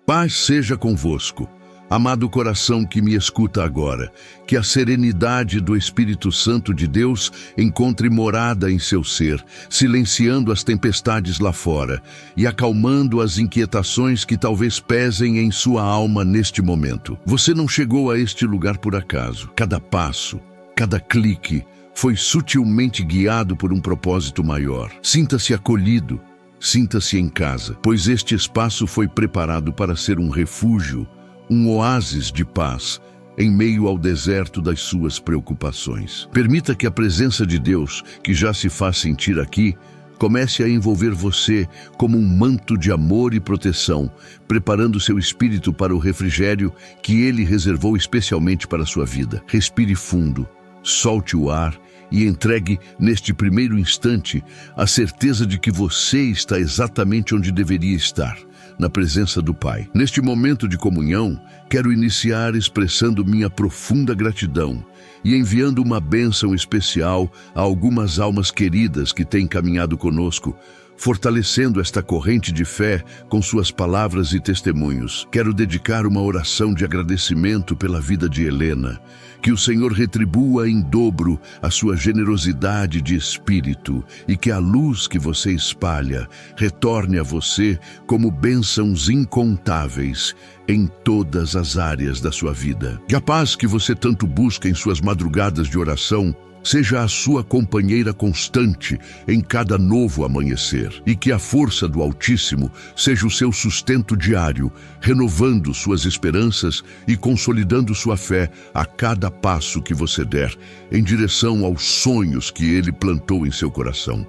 Paz seja convosco. Amado coração que me escuta agora, que a serenidade do Espírito Santo de Deus encontre morada em seu ser, silenciando as tempestades lá fora e acalmando as inquietações que talvez pesem em sua alma neste momento. Você não chegou a este lugar por acaso. Cada passo, cada clique foi sutilmente guiado por um propósito maior. Sinta-se acolhido, sinta-se em casa, pois este espaço foi preparado para ser um refúgio, um oásis de paz em meio ao deserto das suas preocupações. Permita que a presença de Deus, que já se faz sentir aqui, comece a envolver você como um manto de amor e proteção, preparando seu espírito para o refrigério que Ele reservou especialmente para a sua vida. Respire fundo, solte o ar e entregue, neste primeiro instante, a certeza de que você está exatamente onde deveria estar, na presença do Pai. Neste momento de comunhão, quero iniciar expressando minha profunda gratidão e enviando uma bênção especial a algumas almas queridas que têm caminhado conosco, fortalecendo esta corrente de fé com suas palavras e testemunhos. Quero dedicar uma oração de agradecimento pela vida de Helena. Que o Senhor retribua em dobro a sua generosidade de espírito e que a luz que você espalha retorne a você como bênçãos incontáveis em todas as áreas da sua vida. Que a paz que você tanto busca em suas madrugadas de oração seja a sua companheira constante em cada novo amanhecer, e que a força do Altíssimo seja o seu sustento diário, renovando suas esperanças e consolidando sua fé a cada passo que você der em direção aos sonhos que Ele plantou em seu coração.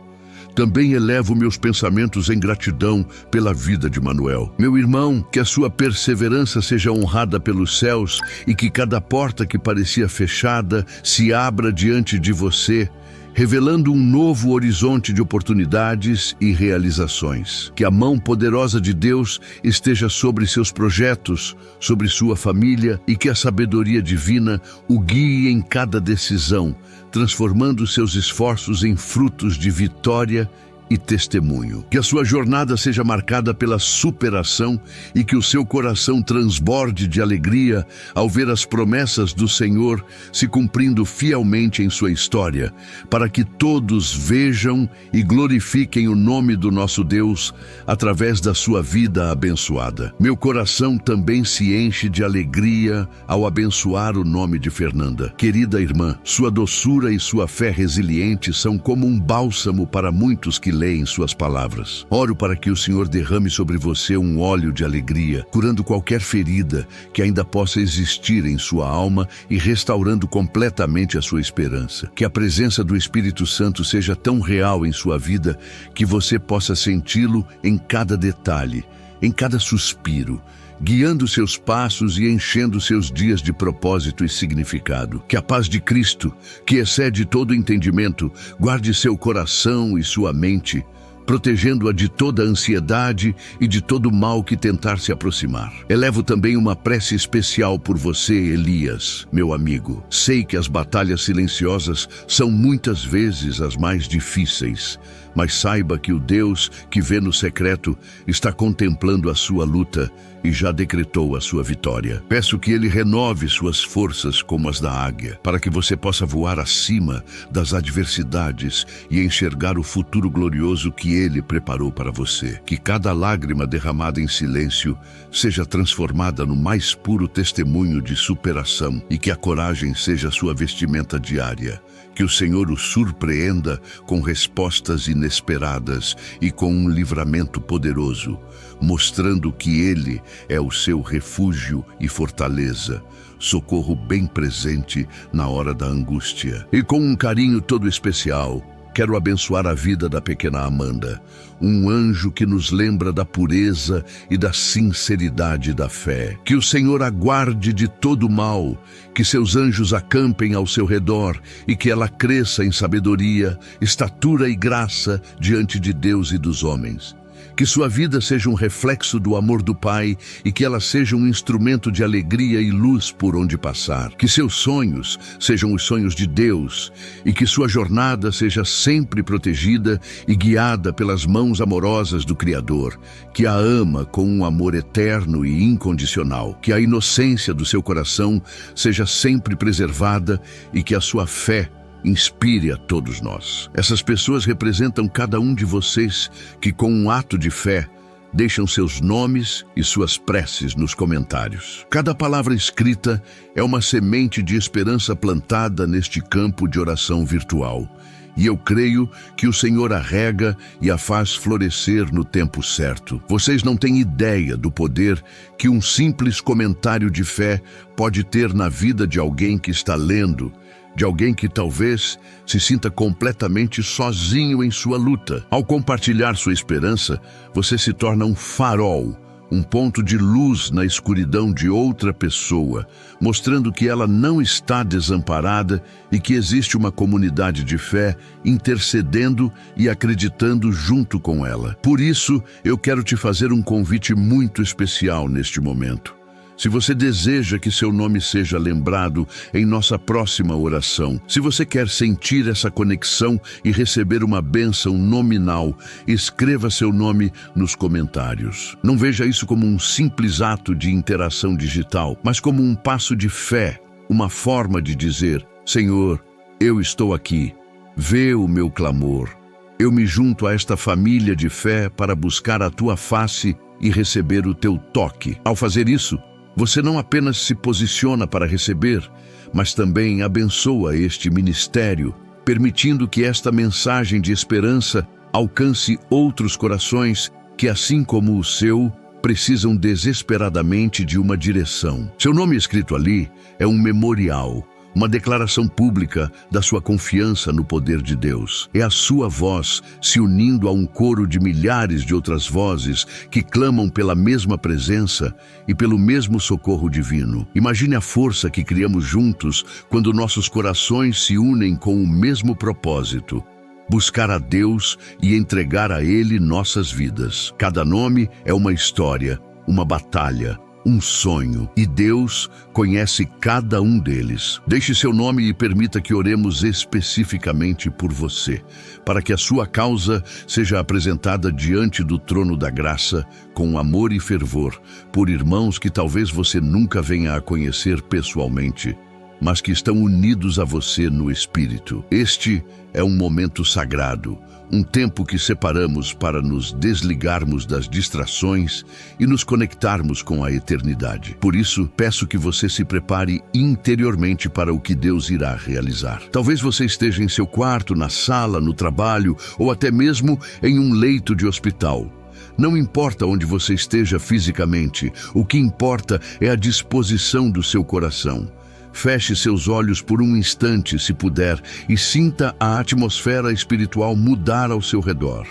Também elevo meus pensamentos em gratidão pela vida de Manuel. Meu irmão, que a sua perseverança seja honrada pelos céus e que cada porta que parecia fechada se abra diante de você, revelando um novo horizonte de oportunidades e realizações. Que a mão poderosa de Deus esteja sobre seus projetos, sobre sua família, e que a sabedoria divina o guie em cada decisão, transformando seus esforços em frutos de vitória e testemunho. Que a sua jornada seja marcada pela superação e que o seu coração transborde de alegria ao ver as promessas do Senhor se cumprindo fielmente em sua história, para que todos vejam e glorifiquem o nome do nosso Deus através da sua vida abençoada. Meu coração também se enche de alegria ao abençoar o nome de Fernanda. Querida irmã, sua doçura e sua fé resiliente são como um bálsamo para muitos que leem suas palavras. Oro para que o Senhor derrame sobre você um óleo de alegria, curando qualquer ferida que ainda possa existir em sua alma e restaurando completamente a sua esperança. Que a presença do Espírito Santo seja tão real em sua vida que você possa senti-lo em cada detalhe, em cada suspiro, guiando seus passos e enchendo seus dias de propósito e significado. Que a paz de Cristo, que excede todo entendimento, guarde seu coração e sua mente, protegendo-a de toda ansiedade e de todo mal que tentar se aproximar. Elevo também uma prece especial por você, Elias, meu amigo. Sei que as batalhas silenciosas são muitas vezes as mais difíceis, mas saiba que o Deus que vê no secreto está contemplando a sua luta e já decretou a sua vitória. Peço que Ele renove suas forças como as da águia, para que você possa voar acima das adversidades e enxergar o futuro glorioso que Ele preparou para você. Que cada lágrima derramada em silêncio seja transformada no mais puro testemunho de superação e que a coragem seja sua vestimenta diária. Que o Senhor o surpreenda com respostas inesperadas e com um livramento poderoso, mostrando que Ele é o seu refúgio e fortaleza, socorro bem presente na hora da angústia. E com um carinho todo especial, quero abençoar a vida da pequena Amanda, um anjo que nos lembra da pureza e da sinceridade da fé. Que o Senhor a guarde de todo mal, que seus anjos acampem ao seu redor e que ela cresça em sabedoria, estatura e graça diante de Deus e dos homens. Que sua vida seja um reflexo do amor do Pai e que ela seja um instrumento de alegria e luz por onde passar. Que seus sonhos sejam os sonhos de Deus e que sua jornada seja sempre protegida e guiada pelas mãos amorosas do Criador, que a ama com um amor eterno e incondicional. Que a inocência do seu coração seja sempre preservada e que a sua fé inspire a todos nós. Essas pessoas representam cada um de vocês que, com um ato de fé, deixam seus nomes e suas preces nos comentários. Cada palavra escrita é uma semente de esperança plantada neste campo de oração virtual. E eu creio que o Senhor a rega e a faz florescer no tempo certo. Vocês não têm ideia do poder que um simples comentário de fé pode ter na vida de alguém que está lendo, de alguém que talvez se sinta completamente sozinho em sua luta. Ao compartilhar sua esperança, você se torna um farol, um ponto de luz na escuridão de outra pessoa, mostrando que ela não está desamparada e que existe uma comunidade de fé intercedendo e acreditando junto com ela. Por isso, eu quero te fazer um convite muito especial neste momento. Se você deseja que seu nome seja lembrado em nossa próxima oração, se você quer sentir essa conexão e receber uma bênção nominal, escreva seu nome nos comentários. Não veja isso como um simples ato de interação digital, mas como um passo de fé, uma forma de dizer: Senhor, eu estou aqui, vê o meu clamor. Eu me junto a esta família de fé para buscar a tua face e receber o teu toque. Ao fazer isso, você não apenas se posiciona para receber, mas também abençoa este ministério, permitindo que esta mensagem de esperança alcance outros corações que, assim como o seu, precisam desesperadamente de uma direção. Seu nome escrito ali é um memorial, uma declaração pública da sua confiança no poder de Deus. É a sua voz se unindo a um coro de milhares de outras vozes que clamam pela mesma presença e pelo mesmo socorro divino. Imagine a força que criamos juntos quando nossos corações se unem com o mesmo propósito: buscar a Deus e entregar a Ele nossas vidas. Cada nome é uma história, uma batalha, um sonho, e Deus conhece cada um deles. Deixe seu nome e permita que oremos especificamente por você, para que a sua causa seja apresentada diante do trono da graça com amor e fervor, por irmãos que talvez você nunca venha a conhecer pessoalmente, mas que estão unidos a você no Espírito. Este é um momento sagrado, um tempo que separamos para nos desligarmos das distrações e nos conectarmos com a eternidade. Por isso, peço que você se prepare interiormente para o que Deus irá realizar. Talvez você esteja em seu quarto, na sala, no trabalho ou até mesmo em um leito de hospital. Não importa onde você esteja fisicamente, o que importa é a disposição do seu coração. Feche seus olhos por um instante, se puder, e sinta a atmosfera espiritual mudar ao seu redor.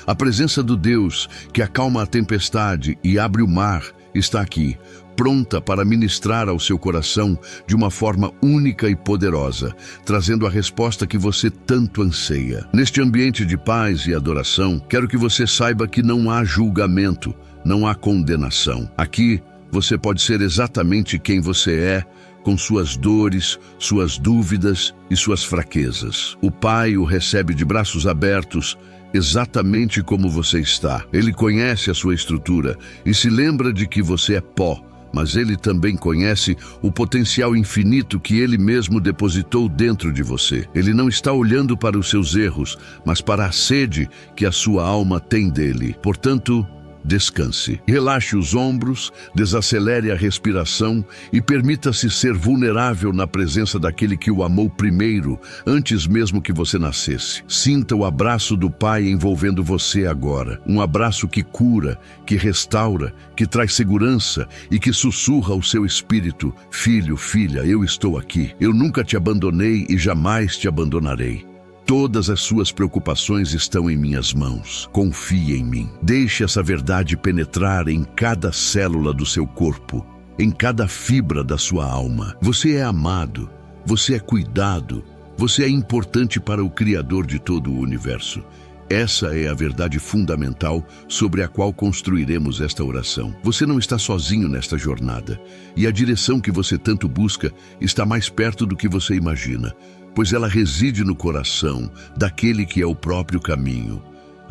A presença do Deus que acalma a tempestade e abre o mar está aqui, pronta para ministrar ao seu coração de uma forma única e poderosa, trazendo a resposta que você tanto anseia. Neste ambiente de paz e adoração, quero que você saiba que não há julgamento, não há condenação. Aqui, você pode ser exatamente quem você é, com suas dores, suas dúvidas e suas fraquezas. O Pai o recebe de braços abertos, exatamente como você está. Ele conhece a sua estrutura e se lembra de que você é pó, mas Ele também conhece o potencial infinito que Ele mesmo depositou dentro de você. Ele não está olhando para os seus erros, mas para a sede que a sua alma tem dele. Portanto, descanse. Relaxe os ombros, desacelere a respiração e permita-se ser vulnerável na presença daquele que o amou primeiro, antes mesmo que você nascesse. Sinta o abraço do Pai envolvendo você agora. Um abraço que cura, que restaura, que traz segurança e que sussurra ao seu espírito: filho, filha, eu estou aqui. Eu nunca te abandonei e jamais te abandonarei. Todas as suas preocupações estão em minhas mãos. Confie em mim. Deixe essa verdade penetrar em cada célula do seu corpo, em cada fibra da sua alma. Você é amado, você é cuidado, você é importante para o Criador de todo o universo. Essa é a verdade fundamental sobre a qual construiremos esta oração. Você não está sozinho nesta jornada, e a direção que você tanto busca está mais perto do que você imagina, pois ela reside no coração daquele que é o próprio caminho.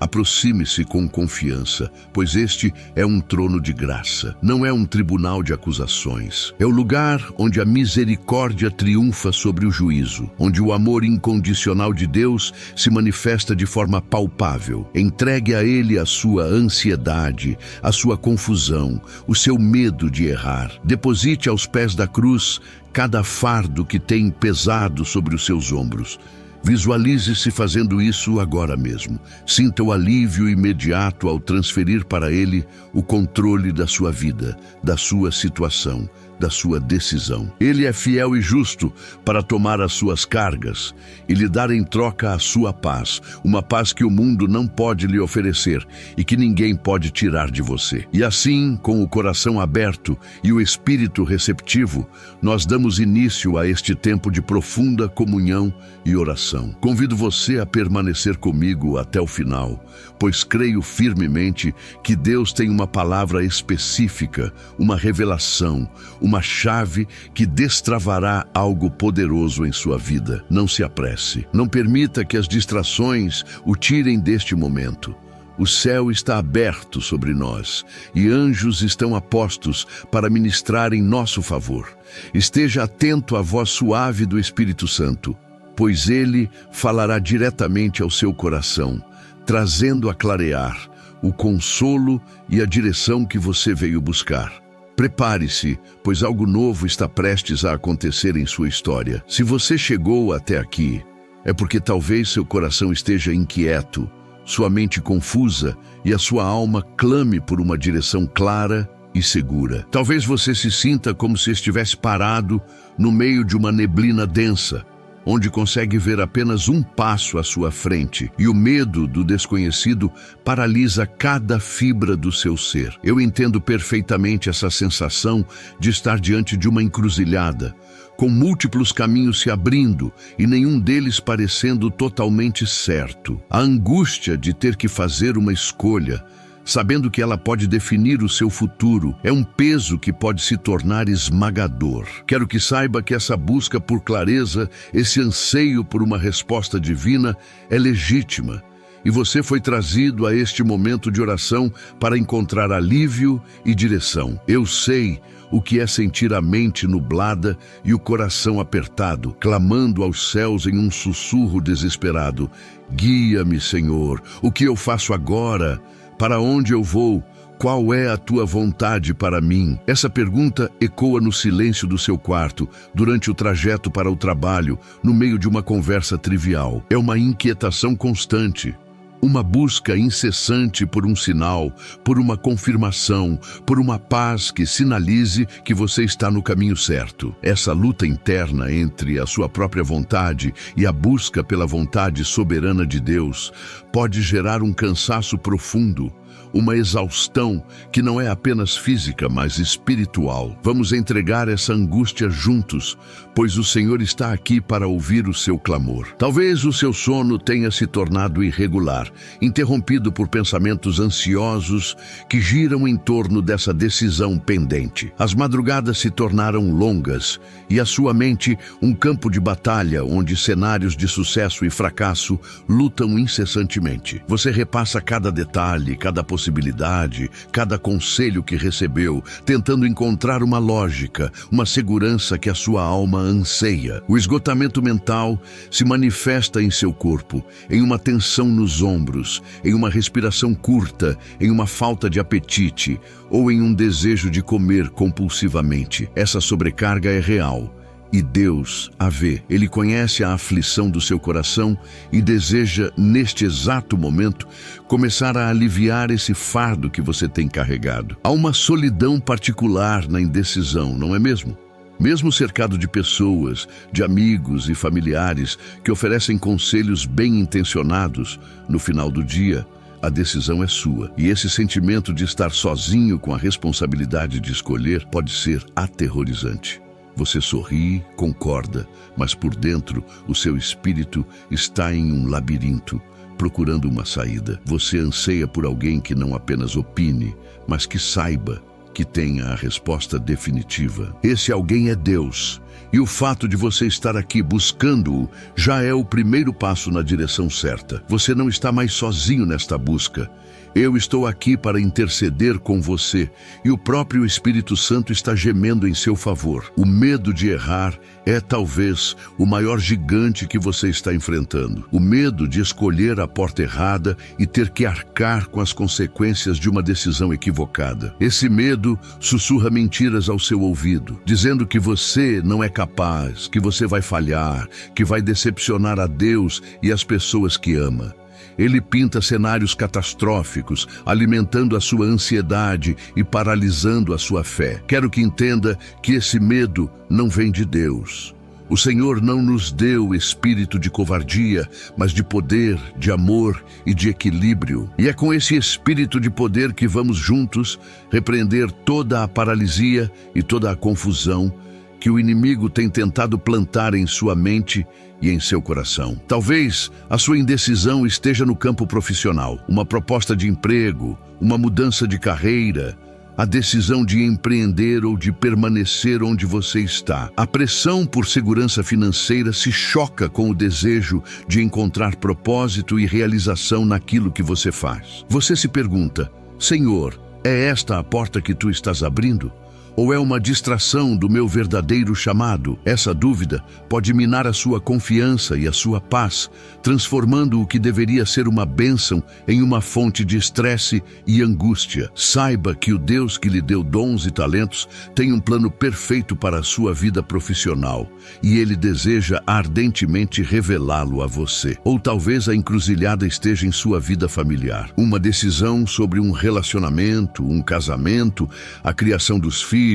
Aproxime-se com confiança, pois este é um trono de graça, não é um tribunal de acusações. É o lugar onde a misericórdia triunfa sobre o juízo, onde o amor incondicional de Deus se manifesta de forma palpável. Entregue a Ele a sua ansiedade, a sua confusão, o seu medo de errar. Deposite aos pés da cruz cada fardo que tem pesado sobre os seus ombros. Visualize-se fazendo isso agora mesmo. Sinta o alívio imediato ao transferir para Ele o controle da sua vida, da sua situação, da sua decisão. Ele é fiel e justo para tomar as suas cargas e lhe dar em troca a sua paz, uma paz que o mundo não pode lhe oferecer e que ninguém pode tirar de você. E assim, com o coração aberto e o espírito receptivo, nós damos início a este tempo de profunda comunhão e oração. Convido você a permanecer comigo até o final, pois creio firmemente que Deus tem uma palavra específica, uma revelação, uma chave que destravará algo poderoso em sua vida. Não se apresse. Não permita que as distrações o tirem deste momento. O céu está aberto sobre nós e anjos estão a postos para ministrar em nosso favor. Esteja atento à voz suave do Espírito Santo, pois ele falará diretamente ao seu coração, trazendo a clarear o consolo e a direção que você veio buscar. Prepare-se, pois algo novo está prestes a acontecer em sua história. Se você chegou até aqui, é porque talvez seu coração esteja inquieto, sua mente confusa e a sua alma clame por uma direção clara e segura. Talvez você se sinta como se estivesse parado no meio de uma neblina densa, onde consegue ver apenas um passo à sua frente, e o medo do desconhecido paralisa cada fibra do seu ser. Eu entendo perfeitamente essa sensação de estar diante de uma encruzilhada, com múltiplos caminhos se abrindo e nenhum deles parecendo totalmente certo. A angústia de ter que fazer uma escolha, sabendo que ela pode definir o seu futuro, é um peso que pode se tornar esmagador. Quero que saiba que essa busca por clareza, esse anseio por uma resposta divina, é legítima. E você foi trazido a este momento de oração para encontrar alívio e direção. Eu sei o que é sentir a mente nublada e o coração apertado, clamando aos céus em um sussurro desesperado. Guia-me, Senhor, o que eu faço agora? Para onde eu vou? Qual é a tua vontade para mim? Essa pergunta ecoa no silêncio do seu quarto, durante o trajeto para o trabalho, no meio de uma conversa trivial. É uma inquietação constante, uma busca incessante por um sinal, por uma confirmação, por uma paz que sinalize que você está no caminho certo. Essa luta interna entre a sua própria vontade e a busca pela vontade soberana de Deus pode gerar um cansaço profundo, uma exaustão que não é apenas física, mas espiritual. Vamos entregar essa angústia juntos, pois o Senhor está aqui para ouvir o seu clamor. Talvez o seu sono tenha se tornado irregular, interrompido por pensamentos ansiosos que giram em torno dessa decisão pendente. As madrugadas se tornaram longas e a sua mente um campo de batalha onde cenários de sucesso e fracasso lutam incessantemente. Você repassa cada detalhe, cada possibilidade, cada conselho que recebeu, tentando encontrar uma lógica, uma segurança que a sua alma anseia. O esgotamento mental se manifesta em seu corpo, em uma tensão nos ombros, em uma respiração curta, em uma falta de apetite ou em um desejo de comer compulsivamente. Essa sobrecarga é real. E Deus a vê. Ele conhece a aflição do seu coração e deseja, neste exato momento, começar a aliviar esse fardo que você tem carregado. Há uma solidão particular na indecisão, não é mesmo? Mesmo cercado de pessoas, de amigos e familiares que oferecem conselhos bem intencionados, no final do dia, a decisão é sua. E esse sentimento de estar sozinho com a responsabilidade de escolher pode ser aterrorizante. Você sorri, concorda, mas por dentro o seu espírito está em um labirinto, procurando uma saída. Você anseia por alguém que não apenas opine, mas que saiba, que tenha a resposta definitiva. Esse alguém é Deus. E o fato de você estar aqui buscando-o já é o primeiro passo na direção certa. Você não está mais sozinho nesta busca. Eu estou aqui para interceder com você e o próprio Espírito Santo está gemendo em seu favor. O medo de errar é talvez o maior gigante que você está enfrentando. O medo de escolher a porta errada e ter que arcar com as consequências de uma decisão equivocada. Esse medo sussurra mentiras ao seu ouvido, dizendo que você não é capaz, que você vai falhar, que vai decepcionar a Deus e as pessoas que ama. Ele pinta cenários catastróficos, alimentando a sua ansiedade e paralisando a sua fé. Quero que entenda que esse medo não vem de Deus. O Senhor não nos deu espírito de covardia, mas de poder, de amor e de equilíbrio. E é com esse espírito de poder que vamos juntos repreender toda a paralisia e toda a confusão que o inimigo tem tentado plantar em sua mente e em seu coração. Talvez a sua indecisão esteja no campo profissional, uma proposta de emprego, uma mudança de carreira, a decisão de empreender ou de permanecer onde você está. A pressão por segurança financeira se choca com o desejo de encontrar propósito e realização naquilo que você faz. Você se pergunta: Senhor, é esta a porta que tu estás abrindo? Ou é uma distração do meu verdadeiro chamado? Essa dúvida pode minar a sua confiança e a sua paz, transformando o que deveria ser uma bênção em uma fonte de estresse e angústia. Saiba que o Deus que lhe deu dons e talentos tem um plano perfeito para a sua vida profissional e Ele deseja ardentemente revelá-lo a você. Ou talvez a encruzilhada esteja em sua vida familiar. Uma decisão sobre um relacionamento, um casamento, a criação dos filhos,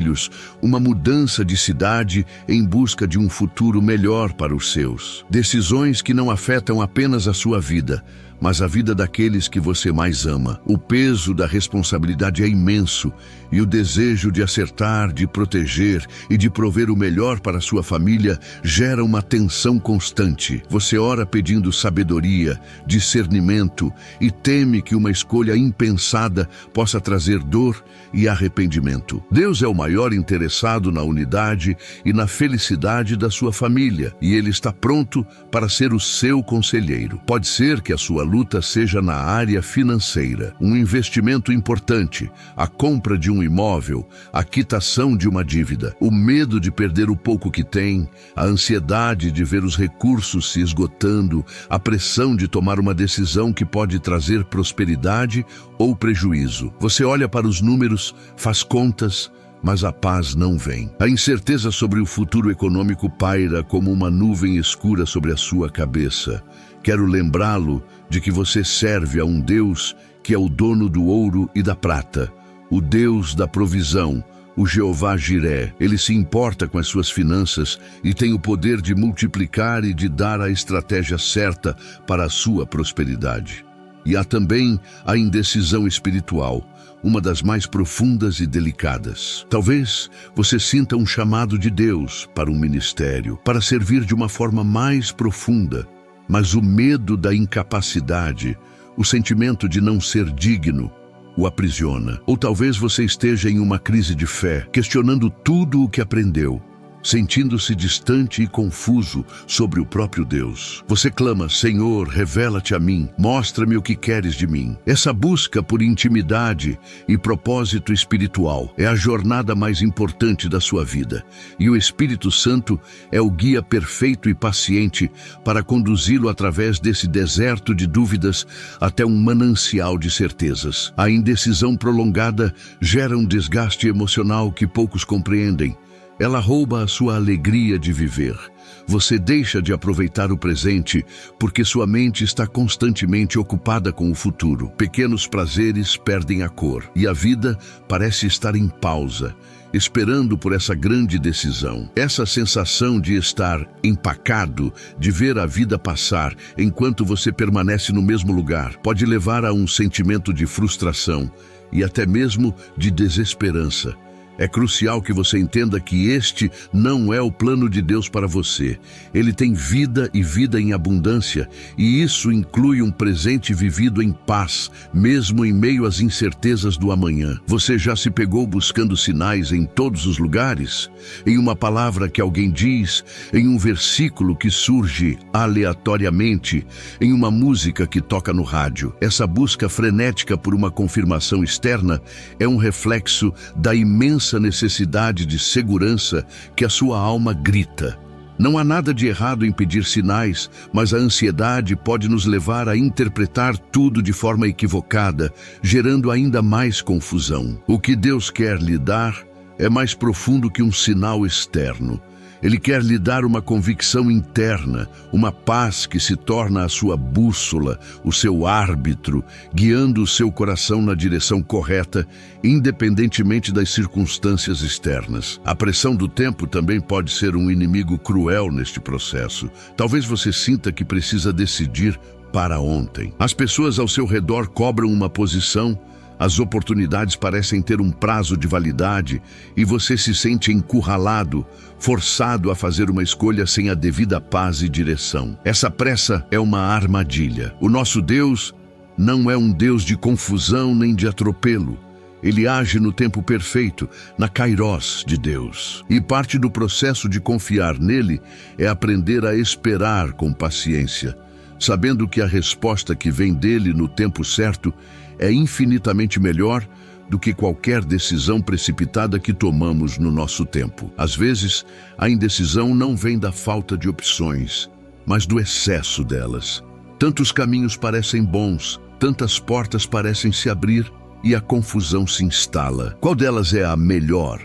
uma mudança de cidade em busca de um futuro melhor para os seus. Decisões que não afetam apenas a sua vida, mas a vida daqueles que você mais ama. O peso da responsabilidade é imenso e o desejo de acertar, de proteger e de prover o melhor para sua família gera uma tensão constante. Você ora pedindo sabedoria, discernimento e teme que uma escolha impensada possa trazer dor e arrependimento. Deus é o maior interessado na unidade e na felicidade da sua família e Ele está pronto para ser o seu conselheiro. Pode ser que a sua luta seja na área financeira, um investimento importante, a compra de um imóvel, a quitação de uma dívida, o medo de perder o pouco que tem, a ansiedade de ver os recursos se esgotando, a pressão de tomar uma decisão que pode trazer prosperidade ou prejuízo. Você olha para os números, faz contas, mas a paz não vem. A incerteza sobre o futuro econômico paira como uma nuvem escura sobre a sua cabeça. Quero lembrá-lo de que você serve a um Deus que é o dono do ouro e da prata, o Deus da provisão, o Jeová Jiré. Ele se importa com as suas finanças e tem o poder de multiplicar e de dar a estratégia certa para a sua prosperidade. E há também a indecisão espiritual, uma das mais profundas e delicadas. Talvez você sinta um chamado de Deus para um ministério, para servir de uma forma mais profunda, mas o medo da incapacidade, o sentimento de não ser digno, o aprisiona. Ou talvez você esteja em uma crise de fé, questionando tudo o que aprendeu, sentindo-se distante e confuso sobre o próprio Deus. Você clama: Senhor, revela-te a mim, mostra-me o que queres de mim. Essa busca por intimidade e propósito espiritual é a jornada mais importante da sua vida, e o Espírito Santo é o guia perfeito e paciente para conduzi-lo através desse deserto de dúvidas até um manancial de certezas. A indecisão prolongada gera um desgaste emocional que poucos compreendem. Ela rouba a sua alegria de viver. Você deixa de aproveitar o presente porque sua mente está constantemente ocupada com o futuro. Pequenos prazeres perdem a cor e a vida parece estar em pausa, esperando por essa grande decisão. Essa sensação de estar empacado, de ver a vida passar enquanto você permanece no mesmo lugar, pode levar a um sentimento de frustração e até mesmo de desesperança. É crucial que você entenda que este não é o plano de Deus para você. Ele tem vida e vida em abundância, e isso inclui um presente vivido em paz, mesmo em meio às incertezas do amanhã. Você já se pegou buscando sinais em todos os lugares? Em uma palavra que alguém diz, em um versículo que surge aleatoriamente, em uma música que toca no rádio. Essa busca frenética por uma confirmação externa é um reflexo da imensa necessidade de segurança que a sua alma grita. Não há nada de errado em pedir sinais, mas a ansiedade pode nos levar a interpretar tudo de forma equivocada, gerando ainda mais confusão. O que Deus quer lhe dar é mais profundo que um sinal externo. Ele quer lhe dar uma convicção interna, uma paz que se torna a sua bússola, o seu árbitro, guiando o seu coração na direção correta, independentemente das circunstâncias externas. A pressão do tempo também pode ser um inimigo cruel neste processo. Talvez você sinta que precisa decidir para ontem. As pessoas ao seu redor cobram uma posição, as oportunidades parecem ter um prazo de validade e você se sente encurralado, forçado a fazer uma escolha sem a devida paz e direção. Essa pressa é uma armadilha. O nosso Deus não é um Deus de confusão nem de atropelo. Ele age no tempo perfeito, na Kairos de Deus. E parte do processo de confiar nele é aprender a esperar com paciência, sabendo que a resposta que vem dele no tempo certo é infinitamente melhor do que qualquer decisão precipitada que tomamos no nosso tempo. Às vezes, a indecisão não vem da falta de opções, mas do excesso delas. Tantos caminhos parecem bons, tantas portas parecem se abrir e a confusão se instala. Qual delas é a melhor?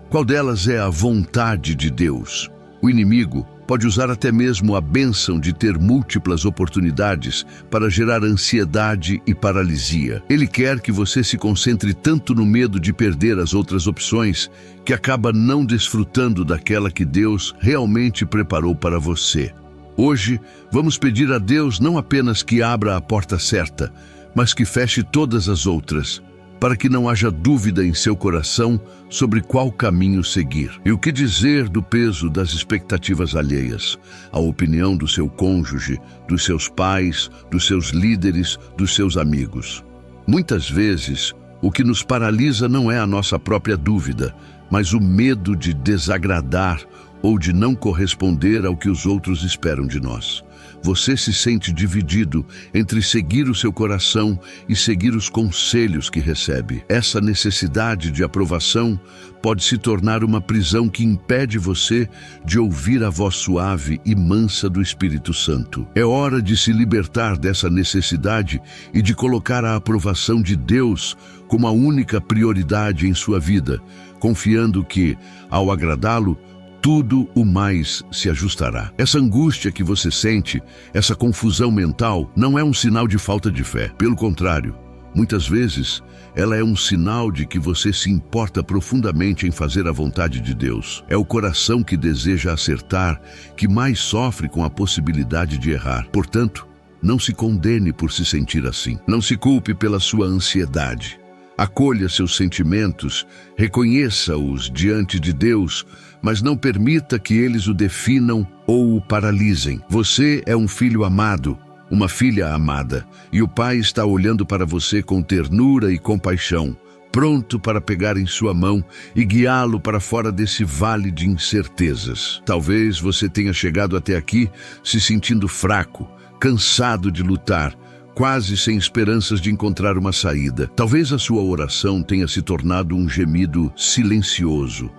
Qual delas é a vontade de Deus? O inimigo pode usar até mesmo a bênção de ter múltiplas oportunidades para gerar ansiedade e paralisia. Ele quer que você se concentre tanto no medo de perder as outras opções que acaba não desfrutando daquela que Deus realmente preparou para você. Hoje, vamos pedir a Deus não apenas que abra a porta certa, mas que feche todas as outras, para que não haja dúvida em seu coração sobre qual caminho seguir. E o que dizer do peso das expectativas alheias, a opinião do seu cônjuge, dos seus pais, dos seus líderes, dos seus amigos? Muitas vezes, o que nos paralisa não é a nossa própria dúvida, mas o medo de desagradar ou de não corresponder ao que os outros esperam de nós. Você se sente dividido entre seguir o seu coração e seguir os conselhos que recebe. Essa necessidade de aprovação pode se tornar uma prisão que impede você de ouvir a voz suave e mansa do Espírito Santo. É hora de se libertar dessa necessidade e de colocar a aprovação de Deus como a única prioridade em sua vida, confiando que, ao agradá-lo, tudo o mais se ajustará. Essa angústia que você sente, essa confusão mental, não é um sinal de falta de fé. Pelo contrário, muitas vezes, ela é um sinal de que você se importa profundamente em fazer a vontade de Deus. É o coração que deseja acertar que mais sofre com a possibilidade de errar. Portanto, não se condene por se sentir assim. Não se culpe pela sua ansiedade. Acolha seus sentimentos, reconheça-os diante de Deus, mas não permita que eles o definam ou o paralisem. Você é um filho amado, uma filha amada, e o Pai está olhando para você com ternura e compaixão, pronto para pegar em sua mão e guiá-lo para fora desse vale de incertezas. Talvez você tenha chegado até aqui se sentindo fraco, cansado de lutar, quase sem esperanças de encontrar uma saída. Talvez a sua oração tenha se tornado um gemido silencioso,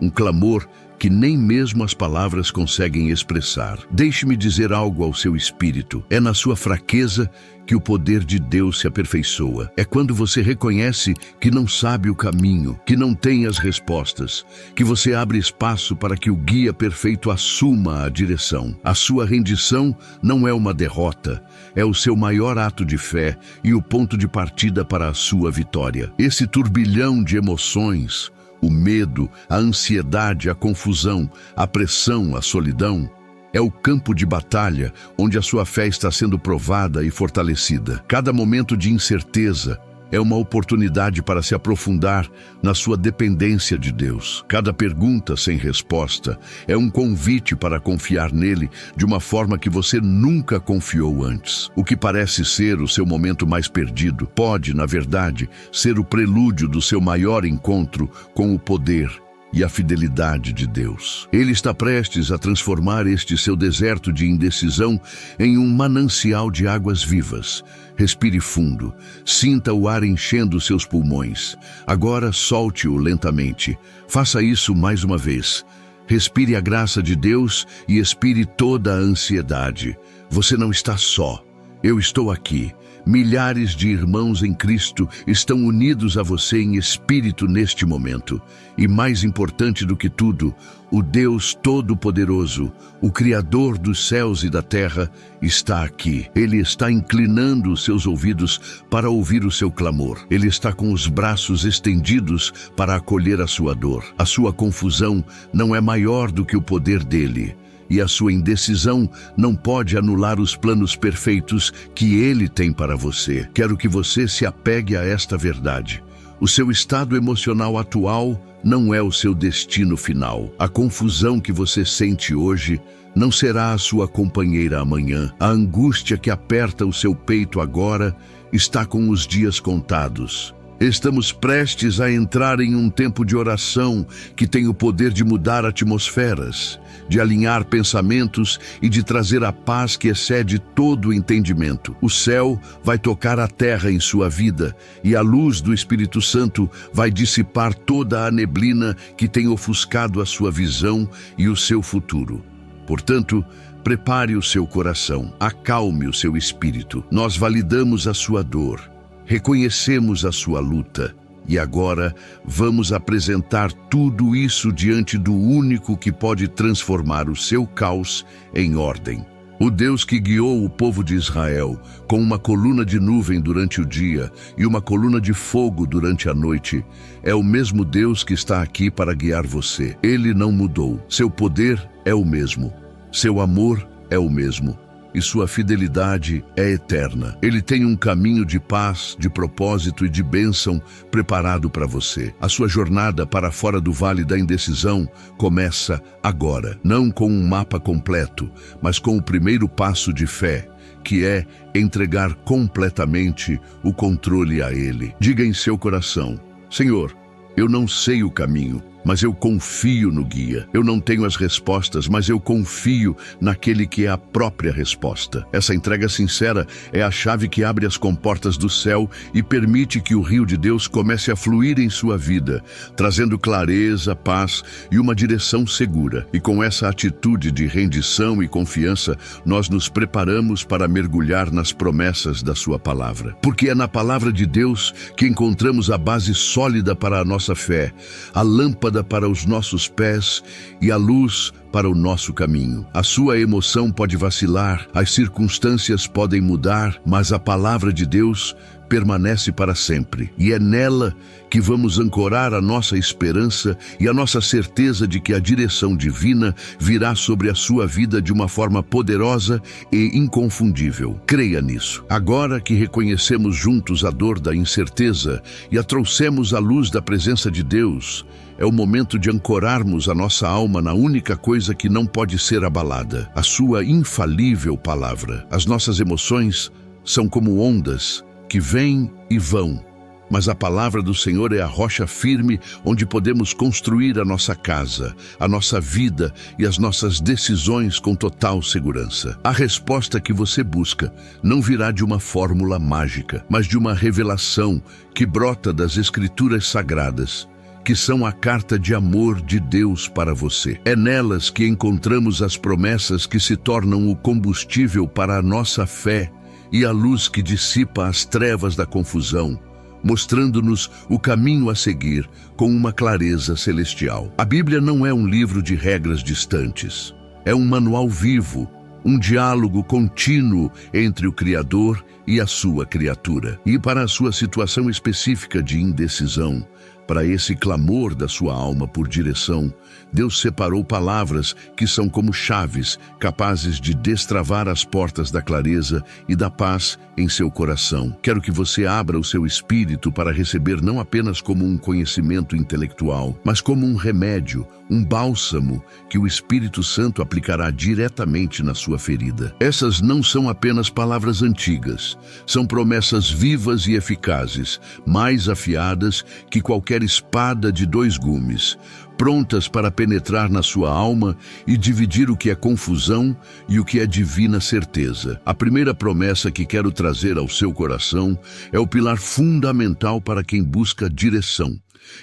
um clamor que nem mesmo as palavras conseguem expressar. Deixe-me dizer algo ao seu espírito. É na sua fraqueza que o poder de Deus se aperfeiçoa. É quando você reconhece que não sabe o caminho, que não tem as respostas, que você abre espaço para que o guia perfeito assuma a direção. A sua rendição não é uma derrota, é o seu maior ato de fé e o ponto de partida para a sua vitória. Esse turbilhão de emoções, o medo, a ansiedade, a confusão, a pressão, a solidão, é o campo de batalha onde a sua fé está sendo provada e fortalecida. Cada momento de incerteza é uma oportunidade para se aprofundar na sua dependência de Deus. Cada pergunta sem resposta é um convite para confiar nele de uma forma que você nunca confiou antes. O que parece ser o seu momento mais perdido pode, na verdade, ser o prelúdio do seu maior encontro com o poder e a fidelidade de Deus. Ele está prestes a transformar este seu deserto de indecisão em um manancial de águas vivas. Respire fundo, sinta o ar enchendo seus pulmões. Agora solte-o lentamente. Faça isso mais uma vez. Respire a graça de Deus e expire toda a ansiedade. Você não está só. Eu estou aqui. Milhares de irmãos em Cristo estão unidos a você em espírito neste momento. E mais importante do que tudo, o Deus Todo-Poderoso, o Criador dos céus e da terra, está aqui. Ele está inclinando os seus ouvidos para ouvir o seu clamor. Ele está com os braços estendidos para acolher a sua dor. A sua confusão não é maior do que o poder dele. E a sua indecisão não pode anular os planos perfeitos que Ele tem para você. Quero que você se apegue a esta verdade. O seu estado emocional atual não é o seu destino final. A confusão que você sente hoje não será a sua companheira amanhã. A angústia que aperta o seu peito agora está com os dias contados. Estamos prestes a entrar em um tempo de oração que tem o poder de mudar atmosferas, de alinhar pensamentos e de trazer a paz que excede todo o entendimento. O céu vai tocar a terra em sua vida e a luz do Espírito Santo vai dissipar toda a neblina que tem ofuscado a sua visão e o seu futuro. Portanto, prepare o seu coração, acalme o seu espírito. Nós validamos a sua dor. Reconhecemos a sua luta e agora vamos apresentar tudo isso diante do único que pode transformar o seu caos em ordem. O Deus que guiou o povo de Israel com uma coluna de nuvem durante o dia e uma coluna de fogo durante a noite é o mesmo Deus que está aqui para guiar você. Ele não mudou. Seu poder é o mesmo. Seu amor é o mesmo. E sua fidelidade é eterna. Ele tem um caminho de paz, de propósito e de bênção preparado para você. A sua jornada para fora do vale da indecisão começa agora. Não com um mapa completo, mas com o primeiro passo de fé, que é entregar completamente o controle a Ele. Diga em seu coração: Senhor, eu não sei o caminho, mas eu confio no guia. Eu não tenho as respostas, mas eu confio naquele que é a própria resposta. Essa entrega sincera é a chave que abre as comportas do céu e permite que o rio de Deus comece a fluir em sua vida, trazendo clareza, paz e uma direção segura. E com essa atitude de rendição e confiança, nós nos preparamos para mergulhar nas promessas da sua palavra. Porque é na palavra de Deus que encontramos a base sólida para a nossa fé, a lâmpada para os nossos pés e a luz para o nosso caminho. A sua emoção pode vacilar, as circunstâncias podem mudar, mas a palavra de Deus permanece para sempre. E é nela que vamos ancorar a nossa esperança e a nossa certeza de que a direção divina virá sobre a sua vida de uma forma poderosa e inconfundível. Creia nisso. Agora que reconhecemos juntos a dor da incerteza e a trouxemos à luz da presença de Deus, é o momento de ancorarmos a nossa alma na única coisa que não pode ser abalada, a sua infalível palavra. As nossas emoções são como ondas que vêm e vão, mas a palavra do Senhor é a rocha firme onde podemos construir a nossa casa, a nossa vida e as nossas decisões com total segurança. A resposta que você busca não virá de uma fórmula mágica, mas de uma revelação que brota das Escrituras Sagradas, que são a carta de amor de Deus para você. É nelas que encontramos as promessas que se tornam o combustível para a nossa fé e a luz que dissipa as trevas da confusão, mostrando-nos o caminho a seguir com uma clareza celestial. A Bíblia não é um livro de regras distantes. É um manual vivo, um diálogo contínuo entre o Criador e a sua criatura. E para a sua situação específica de indecisão, Para esse clamor da sua alma por direção, Deus separou palavras que são como chaves, capazes de destravar as portas da clareza e da paz em seu coração. Quero que você abra o seu espírito para receber não apenas como um conhecimento intelectual, mas como um remédio, um bálsamo que o Espírito Santo aplicará diretamente na sua ferida. Essas não são apenas palavras antigas, são promessas vivas e eficazes, mais afiadas que qualquer espada de 2 gumes, prontas para penetrar na sua alma e dividir o que é confusão e o que é divina certeza. A primeira promessa que quero trazer ao seu coração é o pilar fundamental para quem busca direção.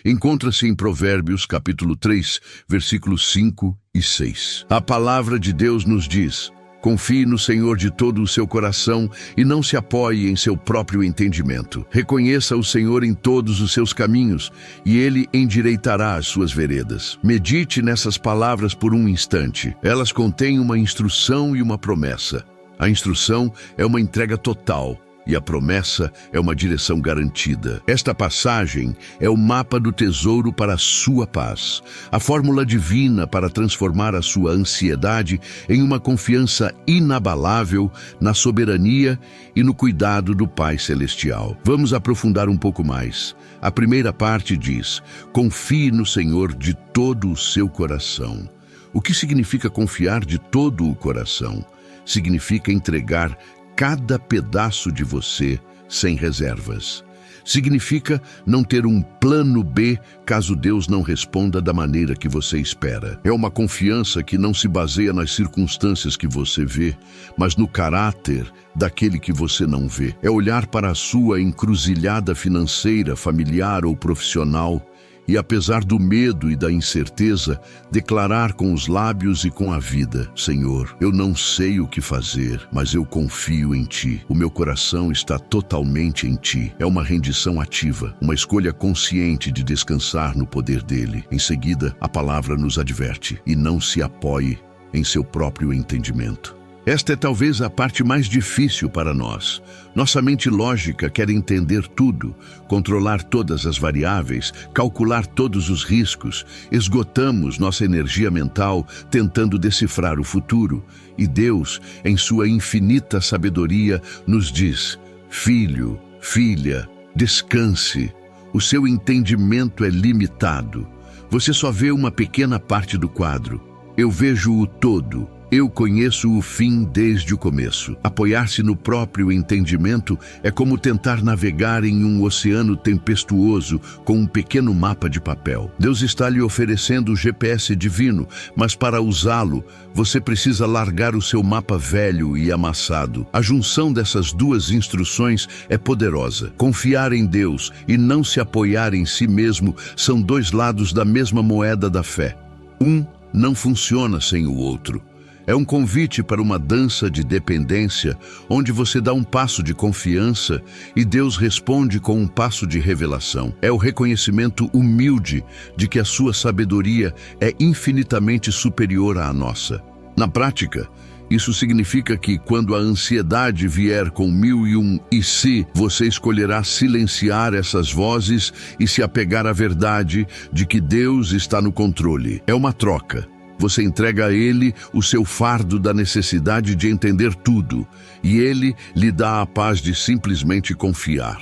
Encontra-se em Provérbios, capítulo 3, versículos 5 e 6. A palavra de Deus nos diz: confie no Senhor de todo o seu coração e não se apoie em seu próprio entendimento. Reconheça o Senhor em todos os seus caminhos e Ele endireitará as suas veredas. Medite nessas palavras por um instante. Elas contêm uma instrução e uma promessa. A instrução é uma entrega total e a promessa é uma direção garantida. Esta passagem é o mapa do tesouro para a sua paz, a fórmula divina para transformar a sua ansiedade em uma confiança inabalável na soberania e no cuidado do Pai Celestial. Vamos aprofundar um pouco mais. A primeira parte diz: confie no Senhor de todo o seu coração. O que significa confiar de todo o coração? Significa entregar cada pedaço de você sem reservas. Significa não ter um plano B caso Deus não responda da maneira que você espera. É uma confiança que não se baseia nas circunstâncias que você vê, mas no caráter daquele que você não vê. É olhar para a sua encruzilhada financeira, familiar ou profissional e, apesar do medo e da incerteza, declarar com os lábios e com a vida: Senhor, eu não sei o que fazer, mas eu confio em Ti. O meu coração está totalmente em Ti. É uma rendição ativa, uma escolha consciente de descansar no poder dEle. Em seguida, a palavra nos adverte: e não se apoie em seu próprio entendimento. Esta é talvez a parte mais difícil para nós. Nossa mente lógica quer entender tudo, controlar todas as variáveis, calcular todos os riscos. Esgotamos nossa energia mental tentando decifrar o futuro. E Deus, em sua infinita sabedoria, nos diz: filho, filha, descanse. O seu entendimento é limitado. Você só vê uma pequena parte do quadro. Eu vejo o todo. Eu conheço o fim desde o começo. Apoiar-se no próprio entendimento é como tentar navegar em um oceano tempestuoso com um pequeno mapa de papel. Deus está lhe oferecendo o GPS divino, mas para usá-lo, você precisa largar o seu mapa velho e amassado. A junção dessas duas instruções é poderosa. Confiar em Deus e não se apoiar em si mesmo são 2 lados da mesma moeda da fé. Um não funciona sem o outro. É um convite para uma dança de dependência, onde você dá um passo de confiança e Deus responde com um passo de revelação. É o reconhecimento humilde de que a sua sabedoria é infinitamente superior à nossa. Na prática, isso significa que quando a ansiedade vier com 1001 e se, você escolherá silenciar essas vozes e se apegar à verdade de que Deus está no controle. É uma troca. Você entrega a Ele o seu fardo da necessidade de entender tudo, e Ele lhe dá a paz de simplesmente confiar.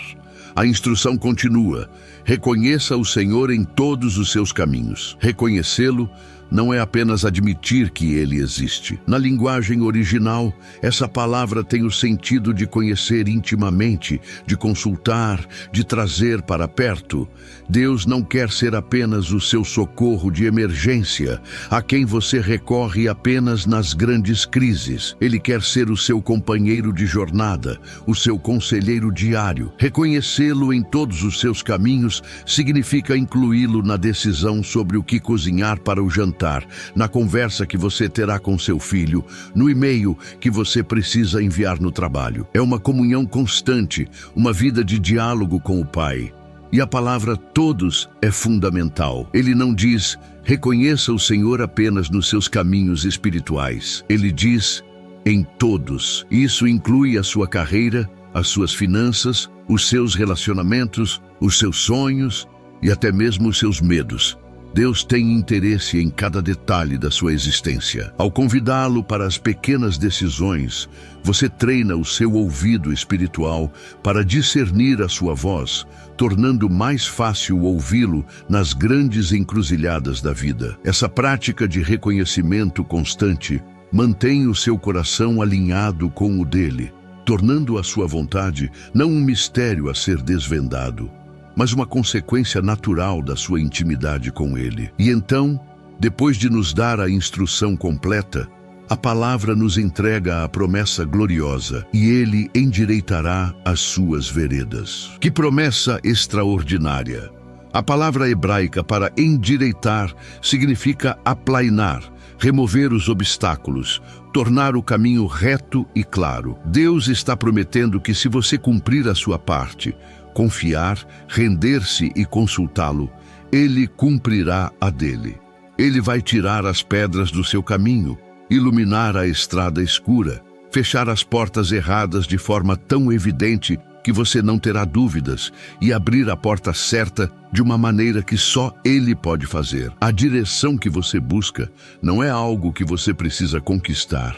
A instrução continua: reconheça o Senhor em todos os seus caminhos. Reconhecê-lo não é apenas admitir que Ele existe. Na linguagem original, essa palavra tem o sentido de conhecer intimamente, de consultar, de trazer para perto. Deus não quer ser apenas o seu socorro de emergência, a quem você recorre apenas nas grandes crises. Ele quer ser o seu companheiro de jornada, o seu conselheiro diário. Reconhecê-lo em todos os seus caminhos significa incluí-lo na decisão sobre o que cozinhar para o jantar, na conversa que você terá com seu filho, no e-mail que você precisa enviar no trabalho. É uma comunhão constante, uma vida de diálogo com o Pai. E a palavra todos é fundamental. Ele não diz: reconheça o Senhor apenas nos seus caminhos espirituais. Ele diz: em todos. Isso inclui a sua carreira, as suas finanças, os seus relacionamentos, os seus sonhos e até mesmo os seus medos. Deus tem interesse em cada detalhe da sua existência. Ao convidá-lo para as pequenas decisões, você treina o seu ouvido espiritual para discernir a sua voz, tornando mais fácil ouvi-lo nas grandes encruzilhadas da vida. Essa prática de reconhecimento constante mantém o seu coração alinhado com o dele, tornando a sua vontade não um mistério a ser desvendado, mas uma consequência natural da sua intimidade com ele. E então, depois de nos dar a instrução completa, a palavra nos entrega a promessa gloriosa, e ele endireitará as suas veredas. Que promessa extraordinária! A palavra hebraica para endireitar significa aplainar, remover os obstáculos, tornar o caminho reto e claro. Deus está prometendo que, se você cumprir a sua parte, confiar, render-se e consultá-lo, ele cumprirá a dele. Ele vai tirar as pedras do seu caminho, iluminar a estrada escura, fechar as portas erradas de forma tão evidente que você não terá dúvidas, e abrir a porta certa de uma maneira que só ele pode fazer. A direção que você busca não é algo que você precisa conquistar.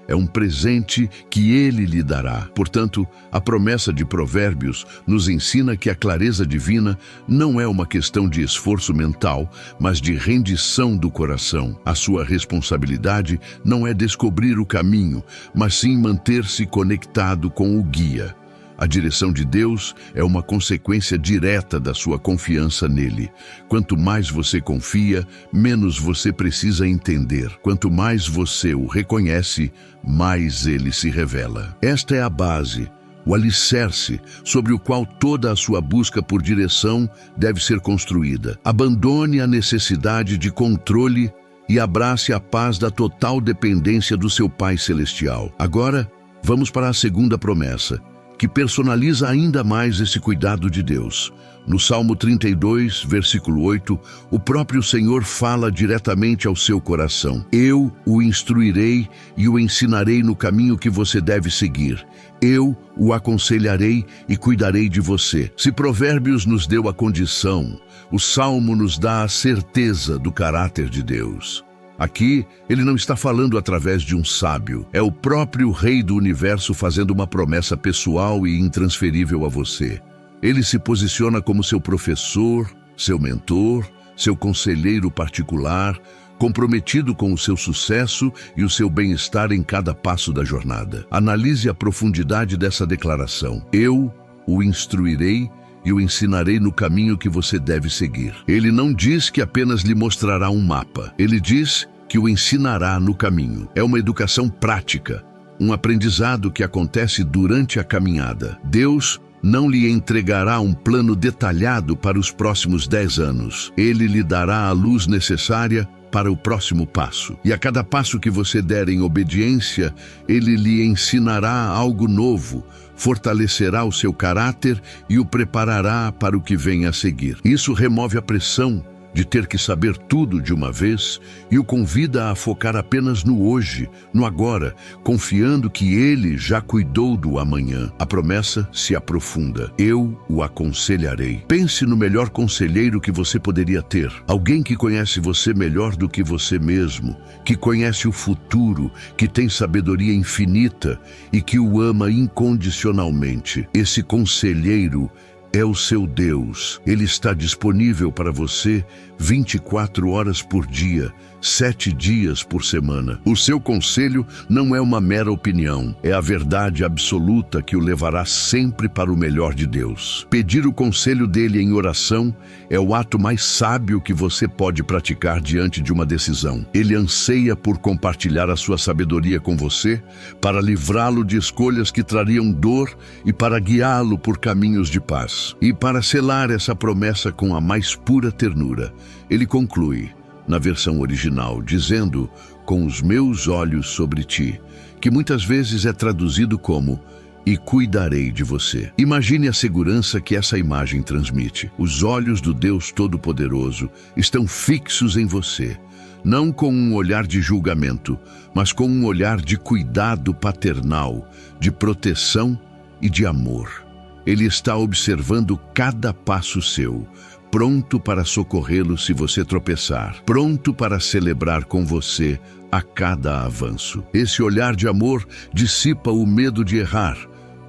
É um presente que ele lhe dará. Portanto, a promessa de Provérbios nos ensina que a clareza divina não é uma questão de esforço mental, mas de rendição do coração. A sua responsabilidade não é descobrir o caminho, mas sim manter-se conectado com o guia. A direção de Deus é uma consequência direta da sua confiança nele. Quanto mais você confia, menos você precisa entender. Quanto mais você o reconhece, mais ele se revela. Esta é a base, o alicerce sobre o qual toda a sua busca por direção deve ser construída. Abandone a necessidade de controle e abrace a paz da total dependência do seu Pai Celestial. Agora, vamos para a segunda promessa, que personaliza ainda mais esse cuidado de Deus. No Salmo 32, versículo 8, o próprio Senhor fala diretamente ao seu coração. Eu o instruirei e o ensinarei no caminho que você deve seguir. Eu o aconselharei e cuidarei de você. Se Provérbios nos deu a condição, o Salmo nos dá a certeza do caráter de Deus. Aqui, ele não está falando através de um sábio. É o próprio Rei do Universo fazendo uma promessa pessoal e intransferível a você. Ele se posiciona como seu professor, seu mentor, seu conselheiro particular, comprometido com o seu sucesso e o seu bem-estar em cada passo da jornada. Analise a profundidade dessa declaração. Eu o instruirei e o ensinarei no caminho que você deve seguir. Ele não diz que apenas lhe mostrará um mapa. Ele diz que o ensinará no caminho. É uma educação prática, um aprendizado que acontece durante a caminhada. Deus não lhe entregará um plano detalhado para os próximos 10 anos. Ele lhe dará a luz necessária para o próximo passo. E a cada passo que você der em obediência, ele lhe ensinará algo novo, fortalecerá o seu caráter e o preparará para o que vem a seguir. Isso remove a pressão de ter que saber tudo de uma vez e o convida a focar apenas no hoje, no agora, confiando que ele já cuidou do amanhã. A promessa se aprofunda. Eu o aconselharei. Pense no melhor conselheiro que você poderia ter. Alguém que conhece você melhor do que você mesmo, que conhece o futuro, que tem sabedoria infinita e que o ama incondicionalmente. Esse conselheiro é o seu Deus. Ele está disponível para você 24 horas por dia, 7 dias por semana. O seu conselho não é uma mera opinião, é a verdade absoluta que o levará sempre para o melhor de Deus. Pedir o conselho dele em oração é o ato mais sábio que você pode praticar diante de uma decisão. Ele anseia por compartilhar a sua sabedoria com você, para livrá-lo de escolhas que trariam dor e para guiá-lo por caminhos de paz. E para selar essa promessa com a mais pura ternura, ele conclui, na versão original, dizendo, com os meus olhos sobre ti, que muitas vezes é traduzido como, e cuidarei de você. Imagine a segurança que essa imagem transmite. Os olhos do Deus Todo-Poderoso estão fixos em você, não com um olhar de julgamento, mas com um olhar de cuidado paternal, de proteção e de amor. Ele está observando cada passo seu, pronto para socorrê-lo se você tropeçar, pronto para celebrar com você a cada avanço. Esse olhar de amor dissipa o medo de errar,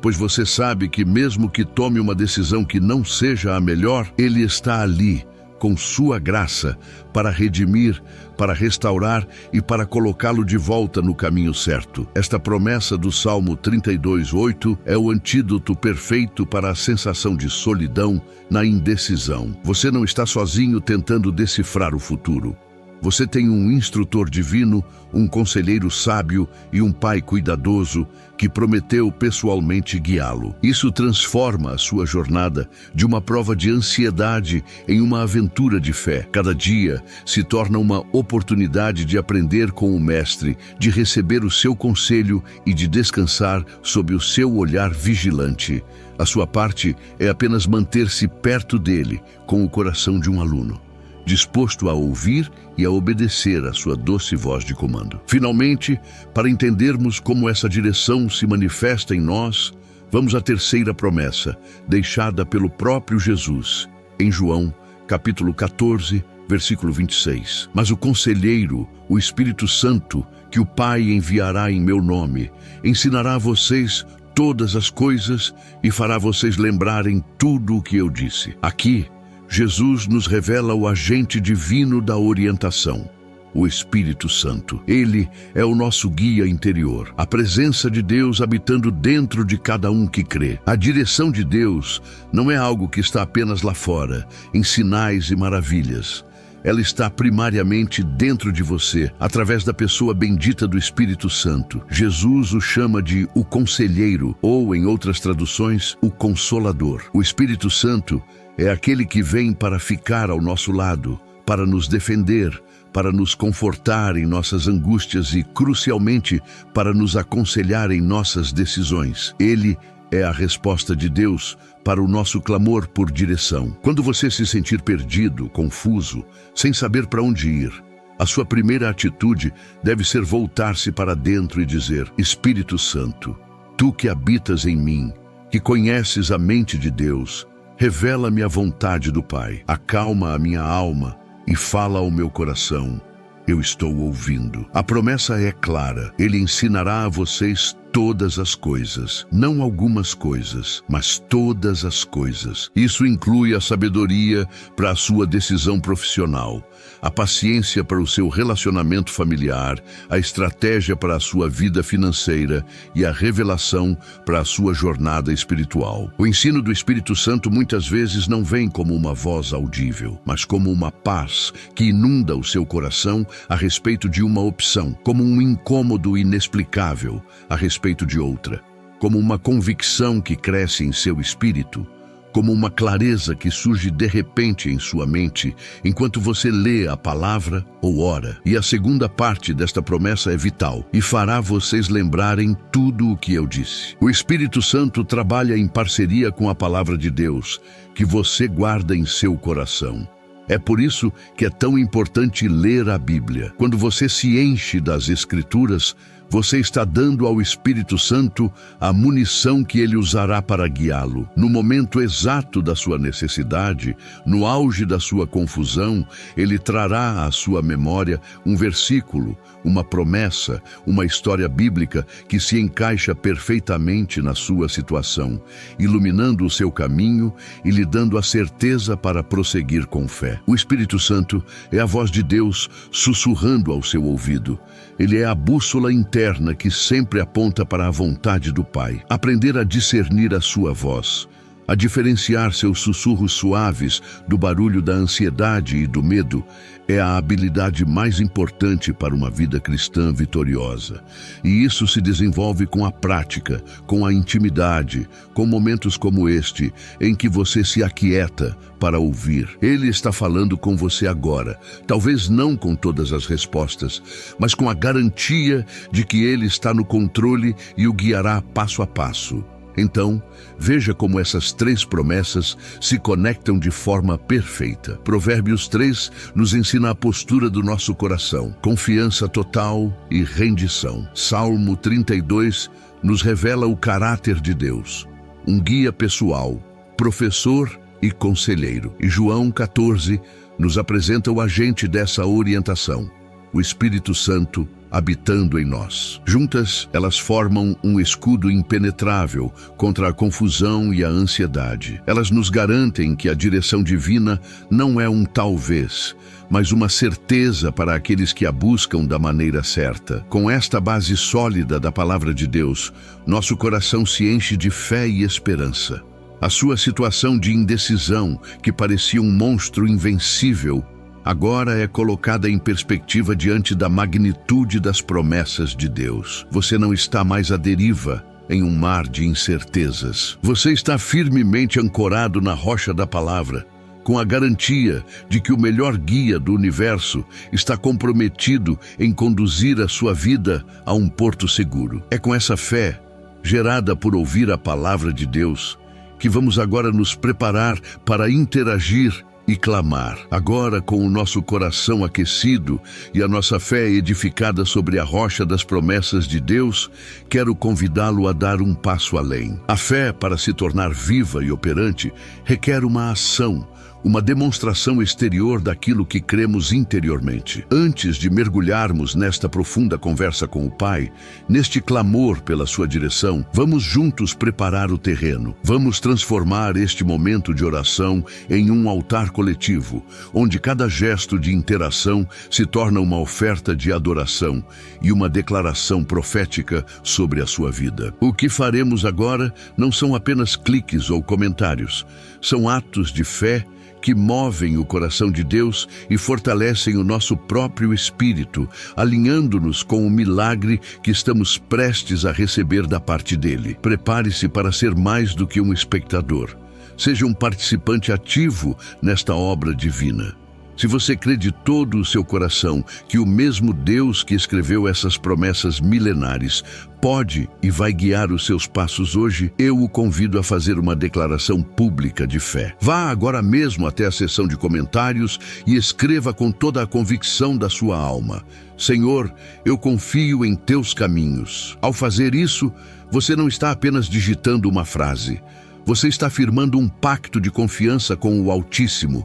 pois você sabe que mesmo que tome uma decisão que não seja a melhor, Ele está ali, com sua graça, para redimir, para restaurar e para colocá-lo de volta no caminho certo. Esta promessa do Salmo 32:8 é o antídoto perfeito para a sensação de solidão na indecisão. Você não está sozinho tentando decifrar o futuro. Você tem um instrutor divino, um conselheiro sábio e um pai cuidadoso que prometeu pessoalmente guiá-lo. Isso transforma a sua jornada de uma prova de ansiedade em uma aventura de fé. Cada dia se torna uma oportunidade de aprender com o Mestre, de receber o seu conselho e de descansar sob o seu olhar vigilante. A sua parte é apenas manter-se perto dele, com o coração de um aluno, disposto a ouvir e a obedecer à sua doce voz de comando. Finalmente, para entendermos como essa direção se manifesta em nós, vamos à terceira promessa, deixada pelo próprio Jesus, em João, capítulo 14, versículo 26. Mas o Conselheiro, o Espírito Santo, que o Pai enviará em meu nome, ensinará a vocês todas as coisas e fará vocês lembrarem tudo o que eu disse. Aqui, Jesus nos revela o agente divino da orientação, o Espírito Santo. Ele é o nosso guia interior, a presença de Deus habitando dentro de cada um que crê. A direção de Deus não é algo que está apenas lá fora, em sinais e maravilhas. Ela está primariamente dentro de você, através da pessoa bendita do Espírito Santo. Jesus o chama de o Conselheiro, ou, em outras traduções, o Consolador. O Espírito Santo é aquele que vem para ficar ao nosso lado, para nos defender, para nos confortar em nossas angústias e, crucialmente, para nos aconselhar em nossas decisões. Ele é a resposta de Deus para o nosso clamor por direção. Quando você se sentir perdido, confuso, sem saber para onde ir, a sua primeira atitude deve ser voltar-se para dentro e dizer: Espírito Santo, tu que habitas em mim, que conheces a mente de Deus, revela-me a vontade do Pai, acalma a minha alma e fala ao meu coração. Eu estou ouvindo. A promessa é clara. Ele ensinará a vocês todas as coisas, não algumas coisas, mas todas as coisas. Isso inclui a sabedoria para a sua decisão profissional, a paciência para o seu relacionamento familiar, a estratégia para a sua vida financeira e a revelação para a sua jornada espiritual. O ensino do Espírito Santo muitas vezes não vem como uma voz audível, mas como uma paz que inunda o seu coração a respeito de uma opção, como um incômodo inexplicável a respeito de outra, como uma convicção que cresce em seu espírito, como uma clareza que surge de repente em sua mente enquanto você lê a palavra ou ora. E a segunda parte desta promessa é vital e fará vocês lembrarem tudo o que eu disse. O Espírito Santo trabalha em parceria com a palavra de Deus, que você guarda em seu coração. É por isso que é tão importante ler a Bíblia. Quando você se enche das Escrituras, você está dando ao Espírito Santo a munição que ele usará para guiá-lo. No momento exato da sua necessidade, no auge da sua confusão, ele trará à sua memória um versículo, uma promessa, uma história bíblica que se encaixa perfeitamente na sua situação, iluminando o seu caminho e lhe dando a certeza para prosseguir com fé. O Espírito Santo é a voz de Deus sussurrando ao seu ouvido. Ele é a bússola interna que sempre aponta para a vontade do Pai. Aprender a discernir a sua voz, a diferenciar seus sussurros suaves do barulho da ansiedade e do medo, é a habilidade mais importante para uma vida cristã vitoriosa. E isso se desenvolve com a prática, com a intimidade, com momentos como este, em que você se aquieta para ouvir. Ele está falando com você agora, talvez não com todas as respostas, mas com a garantia de que ele está no controle e o guiará passo a passo. Então, veja como essas três promessas se conectam de forma perfeita. Provérbios 3 nos ensina a postura do nosso coração, confiança total e rendição. Salmo 32 nos revela o caráter de Deus, um guia pessoal, professor e conselheiro. E João 14 nos apresenta o agente dessa orientação, o Espírito Santo habitando em nós. Juntas, elas formam um escudo impenetrável contra a confusão e a ansiedade. Elas nos garantem que a direção divina não é um talvez, mas uma certeza para aqueles que a buscam da maneira certa. Com esta base sólida da palavra de Deus, nosso coração se enche de fé e esperança. A sua situação de indecisão, que parecia um monstro invencível, agora é colocada em perspectiva diante da magnitude das promessas de Deus. Você não está mais à deriva em um mar de incertezas. Você está firmemente ancorado na rocha da palavra, com a garantia de que o melhor guia do universo está comprometido em conduzir a sua vida a um porto seguro. É com essa fé, gerada por ouvir a palavra de Deus, que vamos agora nos preparar para interagir e clamar. Agora, com o nosso coração aquecido e a nossa fé edificada sobre a rocha das promessas de Deus, quero convidá-lo a dar um passo além. A fé, para se tornar viva e operante, requer uma ação, uma demonstração exterior daquilo que cremos interiormente. Antes de mergulharmos nesta profunda conversa com o Pai, neste clamor pela sua direção, vamos juntos preparar o terreno. Vamos transformar este momento de oração em um altar coletivo, onde cada gesto de interação se torna uma oferta de adoração e uma declaração profética sobre a sua vida. O que faremos agora não são apenas cliques ou comentários, são atos de fé que movem o coração de Deus e fortalecem o nosso próprio espírito, alinhando-nos com o milagre que estamos prestes a receber da parte dele. Prepare-se para ser mais do que um espectador. Seja um participante ativo nesta obra divina. Se você crê de todo o seu coração que o mesmo Deus que escreveu essas promessas milenares pode e vai guiar os seus passos hoje, eu o convido a fazer uma declaração pública de fé. Vá agora mesmo até a seção de comentários e escreva com toda a convicção da sua alma: Senhor, eu confio em teus caminhos. Ao fazer isso, você não está apenas digitando uma frase. Você está firmando um pacto de confiança com o Altíssimo.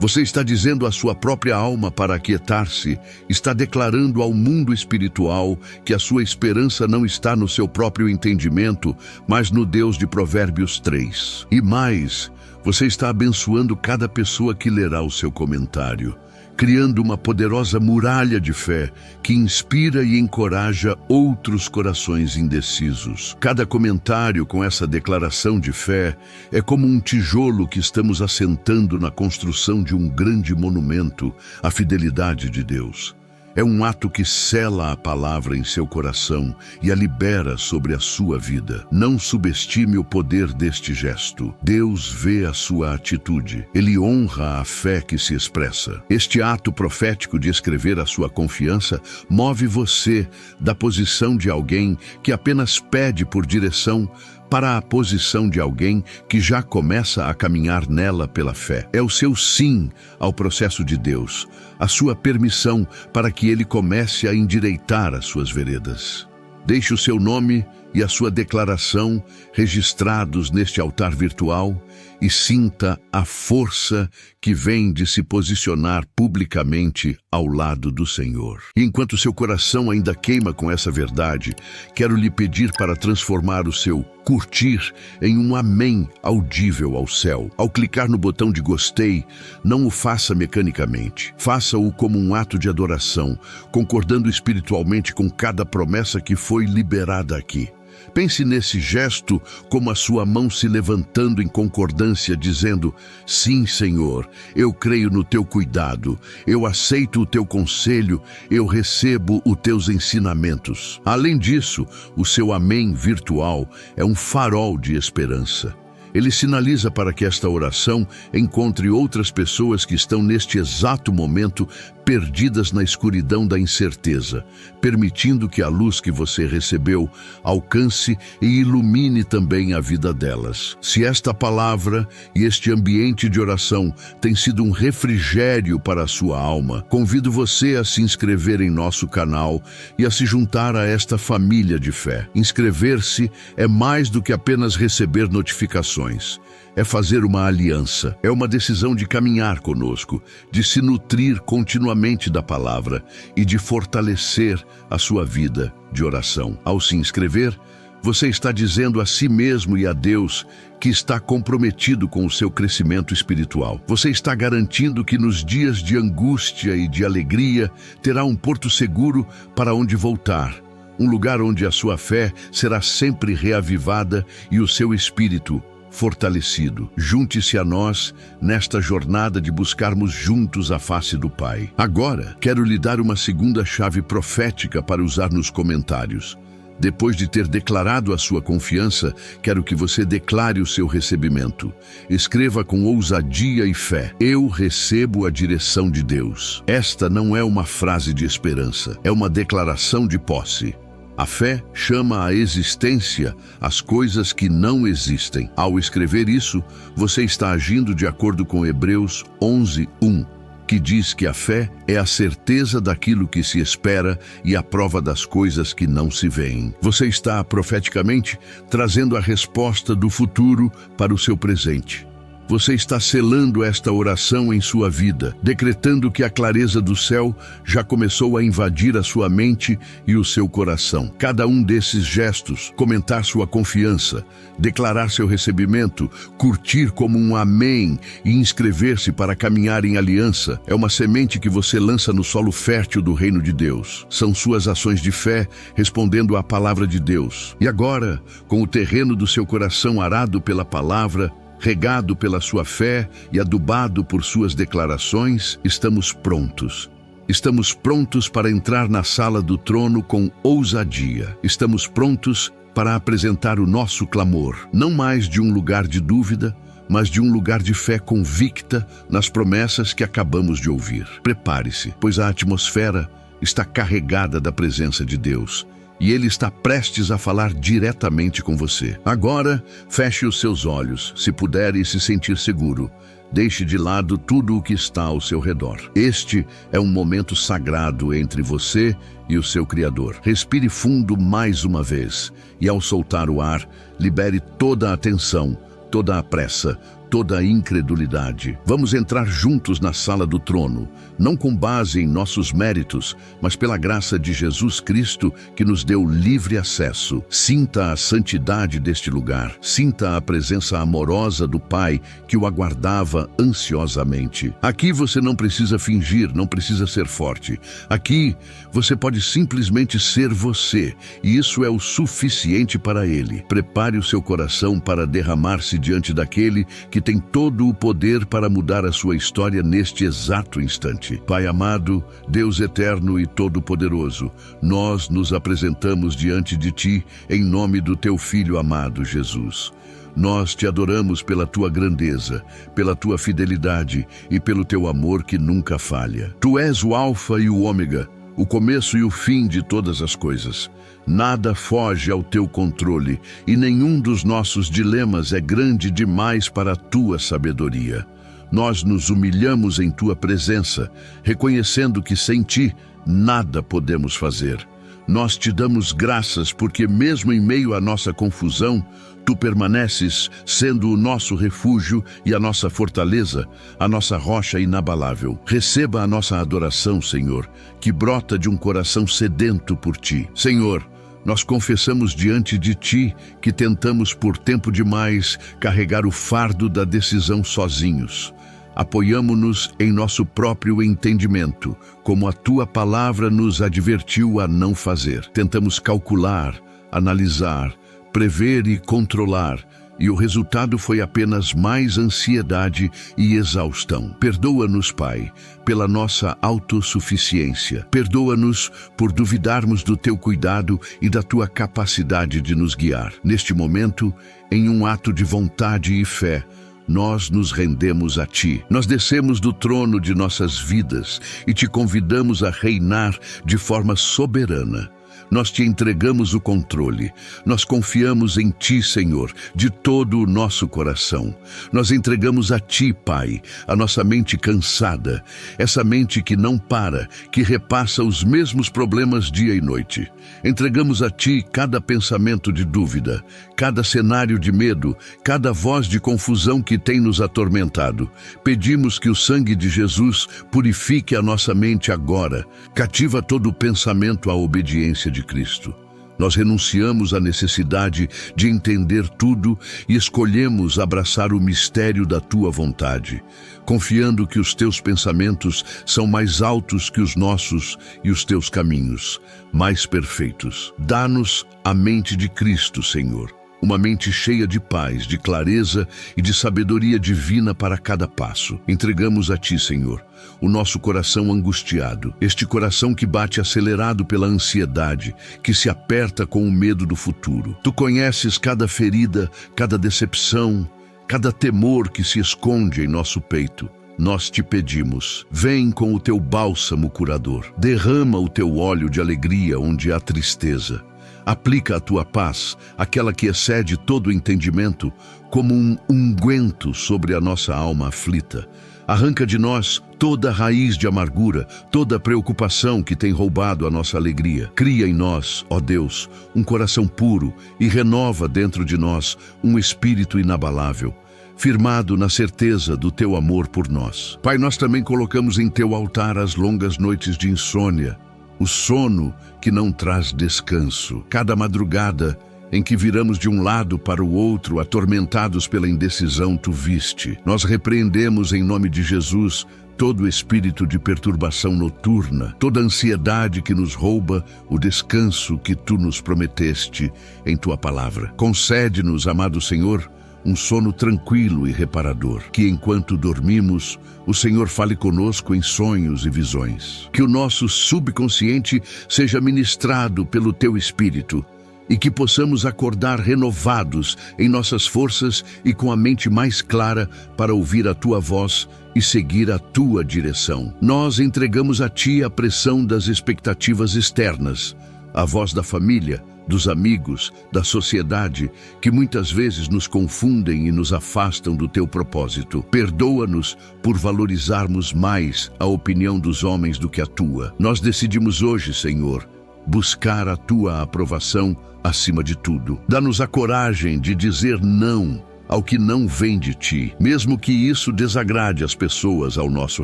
Você está dizendo à sua própria alma para aquietar-se, está declarando ao mundo espiritual que a sua esperança não está no seu próprio entendimento, mas no Deus de Provérbios 3. E mais, você está abençoando cada pessoa que lerá o seu comentário, criando uma poderosa muralha de fé que inspira e encoraja outros corações indecisos. Cada comentário com essa declaração de fé é como um tijolo que estamos assentando na construção de um grande monumento à fidelidade de Deus. É um ato que sela a palavra em seu coração e a libera sobre a sua vida. Não subestime o poder deste gesto. Deus vê a sua atitude. Ele honra a fé que se expressa. Este ato profético de escrever a sua confiança move você da posição de alguém que apenas pede por direção para a posição de alguém que já começa a caminhar nela pela fé. É o seu sim ao processo de Deus, a sua permissão para que ele comece a endireitar as suas veredas. Deixe o seu nome e a sua declaração registrados neste altar virtual e sinta a força que vem de se posicionar publicamente ao lado do Senhor. E enquanto seu coração ainda queima com essa verdade, quero lhe pedir para transformar o seu curtir em um amém audível ao céu. Ao clicar no botão de gostei, não o faça mecanicamente. Faça-o como um ato de adoração, concordando espiritualmente com cada promessa que foi liberada aqui. Pense nesse gesto como a sua mão se levantando em concordância, dizendo: sim, Senhor, eu creio no teu cuidado, eu aceito o teu conselho, eu recebo os teus ensinamentos. Além disso, o seu amém virtual é um farol de esperança. Ele sinaliza para que esta oração encontre outras pessoas que estão neste exato momento perdidas na escuridão da incerteza, permitindo que a luz que você recebeu alcance e ilumine também a vida delas. Se esta palavra e este ambiente de oração tem sido um refrigério para a sua alma, convido você a se inscrever em nosso canal e a se juntar a esta família de fé. Inscrever-se é mais do que apenas receber notificações. É fazer uma aliança, é uma decisão de caminhar conosco, de se nutrir continuamente da palavra e de fortalecer a sua vida de oração. Ao se inscrever, você está dizendo a si mesmo e a Deus que está comprometido com o seu crescimento espiritual. Você está garantindo que nos dias de angústia e de alegria terá um porto seguro para onde voltar, um lugar onde a sua fé será sempre reavivada e o seu espírito fortalecido. Junte-se a nós nesta jornada de buscarmos juntos a face do Pai. Agora, quero lhe dar uma segunda chave profética para usar nos comentários. Depois de ter declarado a sua confiança, quero que você declare o seu recebimento. Escreva com ousadia e fé: eu recebo a direção de Deus. Esta não é uma frase de esperança, é uma declaração de posse. A fé chama à existência as coisas que não existem. Ao escrever isso, você está agindo de acordo com Hebreus 11:1, que diz que a fé é a certeza daquilo que se espera e a prova das coisas que não se veem. Você está profeticamente trazendo a resposta do futuro para o seu presente. Você está selando esta oração em sua vida, decretando que a clareza do céu já começou a invadir a sua mente e o seu coração. Cada um desses gestos, comentar sua confiança, declarar seu recebimento, curtir como um amém e inscrever-se para caminhar em aliança, é uma semente que você lança no solo fértil do reino de Deus. São suas ações de fé respondendo à palavra de Deus. E agora, com o terreno do seu coração arado pela palavra, regado pela sua fé e adubado por suas declarações, estamos prontos. Estamos prontos para entrar na sala do trono com ousadia. Estamos prontos para apresentar o nosso clamor, não mais de um lugar de dúvida, mas de um lugar de fé convicta nas promessas que acabamos de ouvir. Prepare-se, pois a atmosfera está carregada da presença de Deus. E Ele está prestes a falar diretamente com você. Agora, feche os seus olhos, se puder e se sentir seguro. Deixe de lado tudo o que está ao seu redor. Este é um momento sagrado entre você e o seu Criador. Respire fundo mais uma vez e, ao soltar o ar, libere toda a tensão, toda a pressa, toda a incredulidade. Vamos entrar juntos na sala do trono, não com base em nossos méritos, mas pela graça de Jesus Cristo que nos deu livre acesso. Sinta a santidade deste lugar, sinta a presença amorosa do Pai que o aguardava ansiosamente. Aqui você não precisa fingir, não precisa ser forte. Aqui você pode simplesmente ser você, e isso é o suficiente para Ele. Prepare o seu coração para derramar-se diante daquele que tem todo o poder para mudar a sua história neste exato instante. Pai amado, Deus eterno e todo-poderoso, nós nos apresentamos diante de Ti em nome do Teu Filho amado Jesus. Nós te adoramos pela Tua grandeza, pela Tua fidelidade e pelo Teu amor que nunca falha. Tu és o Alfa e o Ômega, o começo e o fim de todas as coisas. Nada foge ao teu controle e nenhum dos nossos dilemas é grande demais para a tua sabedoria. Nós nos humilhamos em tua presença, reconhecendo que sem ti nada podemos fazer. Nós te damos graças porque mesmo em meio à nossa confusão, tu permaneces sendo o nosso refúgio e a nossa fortaleza, a nossa rocha inabalável. Receba a nossa adoração, Senhor, que brota de um coração sedento por ti. Senhor, nós confessamos diante de Ti que tentamos por tempo demais carregar o fardo da decisão sozinhos. Apoiamo-nos em nosso próprio entendimento, como a Tua palavra nos advertiu a não fazer. Tentamos calcular, analisar, prever e controlar, e o resultado foi apenas mais ansiedade e exaustão. Perdoa-nos, Pai, pela nossa autossuficiência. Perdoa-nos por duvidarmos do Teu cuidado e da Tua capacidade de nos guiar. Neste momento, em um ato de vontade e fé, nós nos rendemos a Ti. Nós descemos do trono de nossas vidas e Te convidamos a reinar de forma soberana. Nós Te entregamos o controle. Nós confiamos em Ti, Senhor, de todo o nosso coração. Nós entregamos a Ti, Pai, a nossa mente cansada, essa mente que não para, que repassa os mesmos problemas dia e noite. Entregamos a Ti cada pensamento de dúvida, cada cenário de medo, cada voz de confusão que tem nos atormentado. Pedimos que o sangue de Jesus purifique a nossa mente agora, cativa todo o pensamento à obediência de Cristo. Nós renunciamos à necessidade de entender tudo e escolhemos abraçar o mistério da Tua vontade, confiando que os Teus pensamentos são mais altos que os nossos e os Teus caminhos mais perfeitos. Dá-nos a mente de Cristo, Senhor. Uma mente cheia de paz, de clareza e de sabedoria divina para cada passo. Entregamos a Ti, Senhor, o nosso coração angustiado, este coração que bate acelerado pela ansiedade, que se aperta com o medo do futuro. Tu conheces cada ferida, cada decepção, cada temor que se esconde em nosso peito. Nós Te pedimos, vem com o Teu bálsamo curador, derrama o Teu óleo de alegria onde há tristeza. Aplica a Tua paz, aquela que excede todo o entendimento, como um unguento sobre a nossa alma aflita. Arranca de nós toda raiz de amargura, toda preocupação que tem roubado a nossa alegria. Cria em nós, ó Deus, um coração puro e renova dentro de nós um espírito inabalável, firmado na certeza do Teu amor por nós. Pai, nós também colocamos em Teu altar as longas noites de insônia, o sono que não traz descanso. Cada madrugada em que viramos de um lado para o outro, atormentados pela indecisão, Tu viste. Nós repreendemos em nome de Jesus todo espírito de perturbação noturna, toda ansiedade que nos rouba o descanso que Tu nos prometeste em Tua palavra. Concede-nos, amado Senhor, um sono tranquilo e reparador, que enquanto dormimos, o Senhor fale conosco em sonhos e visões. Que o nosso subconsciente seja ministrado pelo Teu Espírito e que possamos acordar renovados em nossas forças e com a mente mais clara para ouvir a Tua voz e seguir a Tua direção. Nós entregamos a Ti a pressão das expectativas externas, a voz da família, dos amigos, da sociedade, que muitas vezes nos confundem e nos afastam do Teu propósito. Perdoa-nos por valorizarmos mais a opinião dos homens do que a Tua. Nós decidimos hoje, Senhor, buscar a Tua aprovação acima de tudo. Dá-nos a coragem de dizer não ao que não vem de Ti, mesmo que isso desagrade as pessoas ao nosso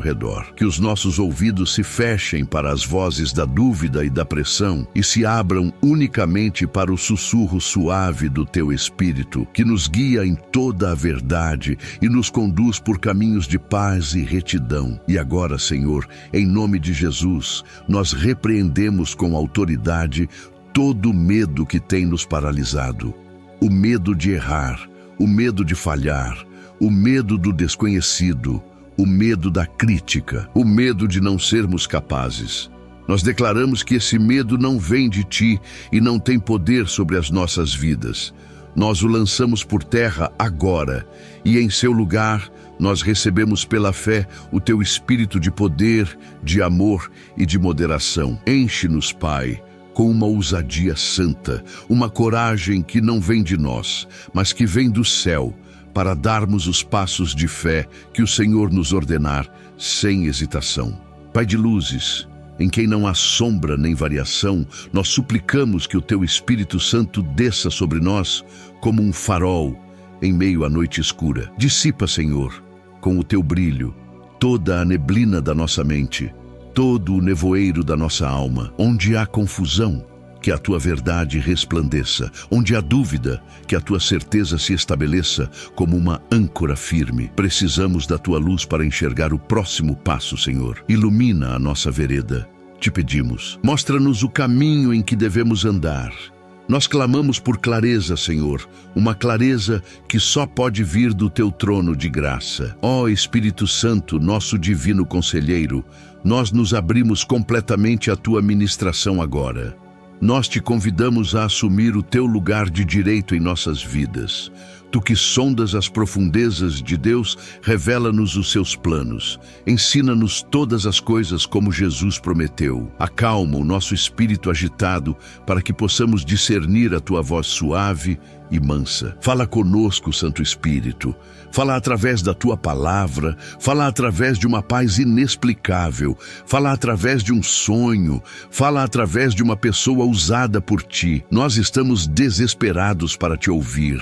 redor. Que os nossos ouvidos se fechem para as vozes da dúvida e da pressão e se abram unicamente para o sussurro suave do Teu Espírito, que nos guia em toda a verdade e nos conduz por caminhos de paz e retidão. E agora, Senhor, em nome de Jesus, nós repreendemos com autoridade todo o medo que tem nos paralisado. O medo de errar, o medo de falhar, o medo do desconhecido, o medo da crítica, o medo de não sermos capazes. Nós declaramos que esse medo não vem de Ti e não tem poder sobre as nossas vidas. Nós o lançamos por terra agora e em seu lugar nós recebemos pela fé o Teu Espírito de poder, de amor e de moderação. Enche-nos, Pai, com uma ousadia santa, uma coragem que não vem de nós, mas que vem do céu, para darmos os passos de fé que o Senhor nos ordenar, sem hesitação. Pai de luzes, em quem não há sombra nem variação, nós suplicamos que o Teu Espírito Santo desça sobre nós como um farol em meio à noite escura. Dissipa, Senhor, com o Teu brilho, toda a neblina da nossa mente, todo o nevoeiro da nossa alma. Onde há confusão, que a Tua verdade resplandeça. Onde há dúvida, que a Tua certeza se estabeleça como uma âncora firme. Precisamos da Tua luz para enxergar o próximo passo, Senhor. Ilumina a nossa vereda. Te pedimos. Mostra-nos o caminho em que devemos andar. Nós clamamos por clareza, Senhor, uma clareza que só pode vir do Teu trono de graça. Ó Espírito Santo, nosso divino conselheiro, nós nos abrimos completamente à Tua ministração agora. Nós Te convidamos a assumir o Teu lugar de direito em nossas vidas. Tu que sondas as profundezas de Deus, revela-nos os seus planos. Ensina-nos todas as coisas como Jesus prometeu. Acalma o nosso espírito agitado para que possamos discernir a tua voz suave e mansa. Fala conosco, Santo Espírito. Fala através da tua palavra. Fala através de uma paz inexplicável. Fala através de um sonho. Fala através de uma pessoa usada por ti. Nós estamos desesperados para te ouvir.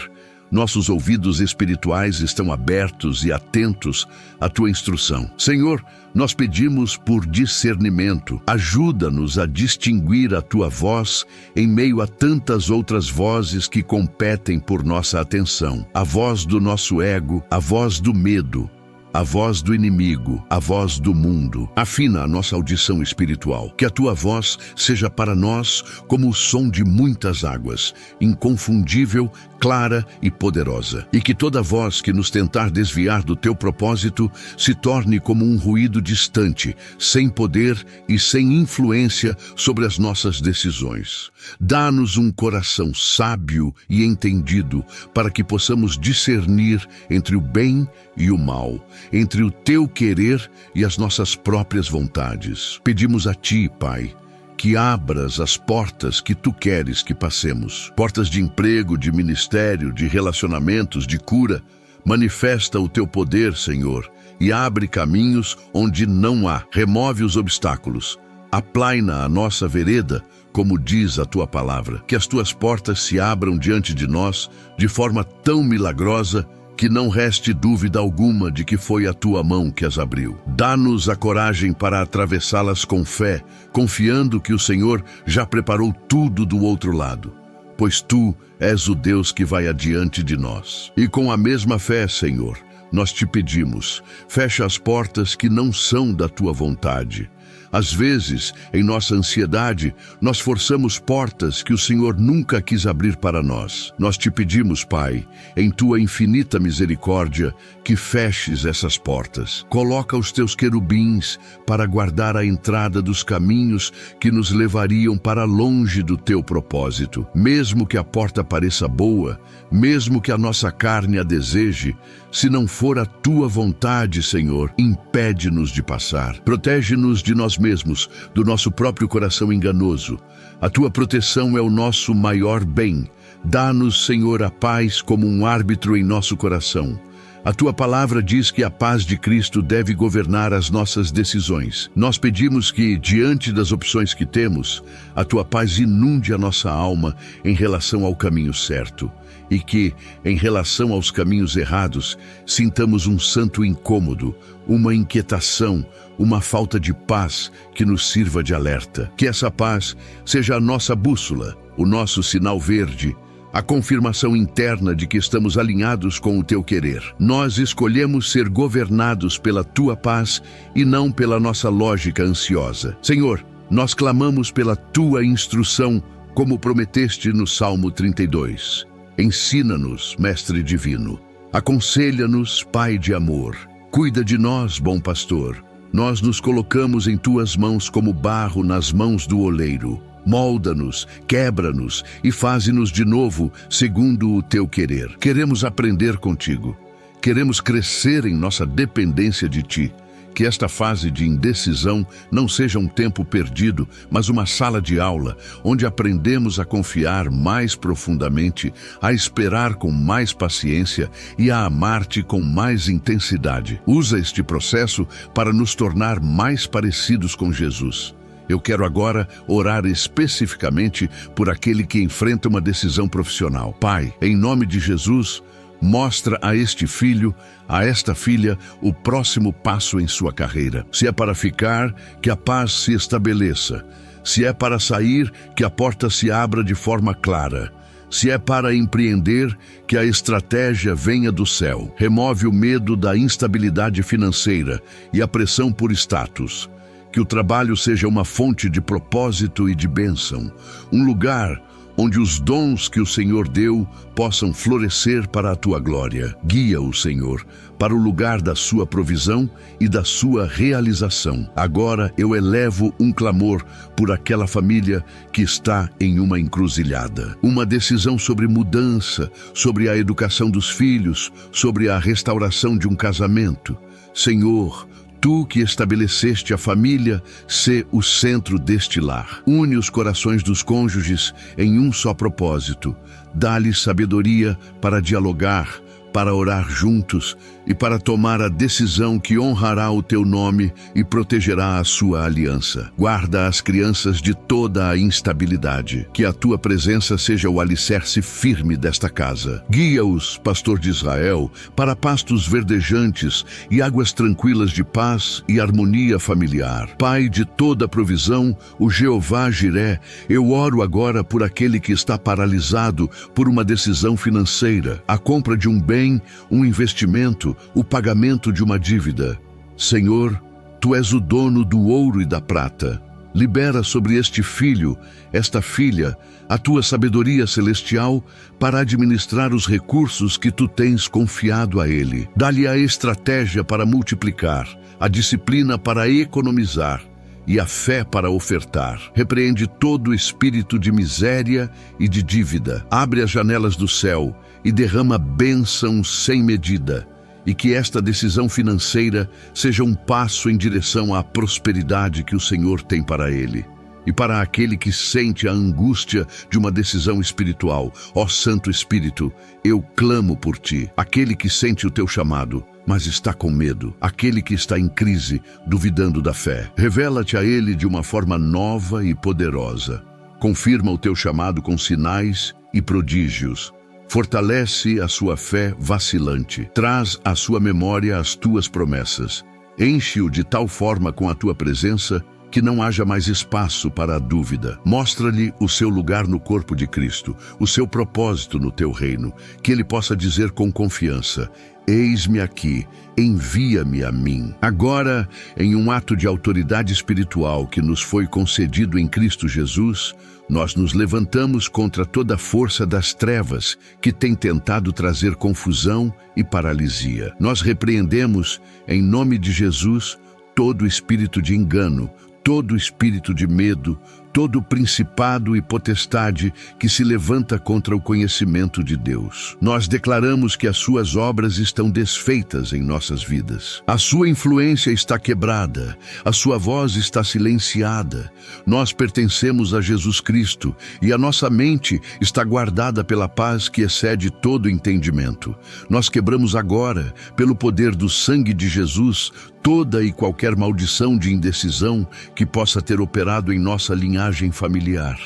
Nossos ouvidos espirituais estão abertos e atentos à tua instrução. Senhor, nós pedimos por discernimento. Ajuda-nos a distinguir a tua voz em meio a tantas outras vozes que competem por nossa atenção. A voz do nosso ego, a voz do medo, a voz do inimigo, a voz do mundo. Afina a nossa audição espiritual. Que a tua voz seja para nós como o som de muitas águas, inconfundível, clara e poderosa. E que toda voz que nos tentar desviar do teu propósito se torne como um ruído distante, sem poder e sem influência sobre as nossas decisões. Dá-nos um coração sábio e entendido para que possamos discernir entre o bem e o mal, entre o teu querer e as nossas próprias vontades. Pedimos a ti, Pai, que abras as portas que tu queres que passemos. Portas de emprego, de ministério, de relacionamentos, de cura. Manifesta o teu poder, Senhor, e abre caminhos onde não há. Remove os obstáculos. Aplaina a nossa vereda, como diz a tua palavra. Que as tuas portas se abram diante de nós de forma tão milagrosa que não reste dúvida alguma de que foi a tua mão que as abriu. Dá-nos a coragem para atravessá-las com fé, confiando que o Senhor já preparou tudo do outro lado, pois tu és o Deus que vai adiante de nós. E com a mesma fé, Senhor, nós te pedimos, fecha as portas que não são da tua vontade. Às vezes, em nossa ansiedade, nós forçamos portas que o Senhor nunca quis abrir para nós. Nós te pedimos, Pai, em tua infinita misericórdia, que feches essas portas. Coloca os teus querubins para guardar a entrada dos caminhos que nos levariam para longe do teu propósito. Mesmo que a porta pareça boa, mesmo que a nossa carne a deseje, se não for a tua vontade, Senhor, impede-nos de passar. Protege-nos de nós mesmos, do nosso próprio coração enganoso. A tua proteção é o nosso maior bem. Dá-nos, Senhor, a paz como um árbitro em nosso coração. A tua palavra diz que a paz de Cristo deve governar as nossas decisões. Nós pedimos que, diante das opções que temos, a tua paz inunde a nossa alma em relação ao caminho certo. E que, em relação aos caminhos errados, sintamos um santo incômodo, uma inquietação, uma falta de paz que nos sirva de alerta. Que essa paz seja a nossa bússola, o nosso sinal verde, a confirmação interna de que estamos alinhados com o teu querer. Nós escolhemos ser governados pela tua paz e não pela nossa lógica ansiosa. Senhor, nós clamamos pela tua instrução, como prometeste no Salmo 32. Ensina-nos, Mestre Divino. Aconselha-nos, Pai de amor. Cuida de nós, bom pastor. Nós nos colocamos em tuas mãos como barro nas mãos do oleiro. Molda-nos, quebra-nos e faze-nos de novo segundo o teu querer. Queremos aprender contigo. Queremos crescer em nossa dependência de ti. Que esta fase de indecisão não seja um tempo perdido, mas uma sala de aula, onde aprendemos a confiar mais profundamente, a esperar com mais paciência e a amar-te com mais intensidade. Usa este processo para nos tornar mais parecidos com Jesus. Eu quero agora orar especificamente por aquele que enfrenta uma decisão profissional. Pai, em nome de Jesus, mostra a este filho, a esta filha, o próximo passo em sua carreira. Se é para ficar, que a paz se estabeleça. Se é para sair, que a porta se abra de forma clara. Se é para empreender, que a estratégia venha do céu. Remove o medo da instabilidade financeira e a pressão por status. Que o trabalho seja uma fonte de propósito e de bênção. Um lugar onde os dons que o Senhor deu possam florescer para a tua glória. Guia-o, Senhor, para o lugar da sua provisão e da sua realização. Agora eu elevo um clamor por aquela família que está em uma encruzilhada. Uma decisão sobre mudança, sobre a educação dos filhos, sobre a restauração de um casamento. Senhor, Tu que estabeleceste a família, sê o centro deste lar. Une os corações dos cônjuges em um só propósito. Dá-lhes sabedoria para dialogar, para orar juntos e para tomar a decisão que honrará o teu nome e protegerá a sua aliança. Guarda as crianças de toda a instabilidade. Que a tua presença seja o alicerce firme desta casa. Guia-os, pastor de Israel, para pastos verdejantes e águas tranquilas de paz e harmonia familiar. Pai de toda provisão, o Jeová Jiré, eu oro agora por aquele que está paralisado por uma decisão financeira, a compra de um bem, um investimento, o pagamento de uma dívida. Senhor, Tu és o dono do ouro e da prata. Libera sobre este filho, esta filha, a Tua sabedoria celestial para administrar os recursos que Tu tens confiado a ele. Dá-lhe a estratégia para multiplicar, a disciplina para economizar e a fé para ofertar. Repreende todo espírito de miséria e de dívida. Abre as janelas do céu e derrama bênçãos sem medida. E que esta decisão financeira seja um passo em direção à prosperidade que o Senhor tem para ele. E para aquele que sente a angústia de uma decisão espiritual, ó Santo Espírito, eu clamo por Ti. Aquele que sente o Teu chamado, mas está com medo. Aquele que está em crise, duvidando da fé. Revela-te a ele de uma forma nova e poderosa. Confirma o Teu chamado com sinais e prodígios. Fortalece a sua fé vacilante. Traz à sua memória as Tuas promessas. Enche-o de tal forma com a Tua presença que não haja mais espaço para a dúvida. Mostra-lhe o seu lugar no corpo de Cristo, o seu propósito no Teu reino, que ele possa dizer com confiança: eis-me aqui, envia-me a mim. Agora, em um ato de autoridade espiritual que nos foi concedido em Cristo Jesus, nós nos levantamos contra toda a força das trevas que tem tentado trazer confusão e paralisia. Nós repreendemos, em nome de Jesus, todo espírito de engano, todo espírito de medo, todo principado e potestade que se levanta contra o conhecimento de Deus. Nós declaramos que as suas obras estão desfeitas em nossas vidas. A sua influência está quebrada, a sua voz está silenciada. Nós pertencemos a Jesus Cristo e a nossa mente está guardada pela paz que excede todo entendimento. Nós quebramos agora, pelo poder do sangue de Jesus, toda e qualquer maldição de indecisão que possa ter operado em nossa linhagem familiar.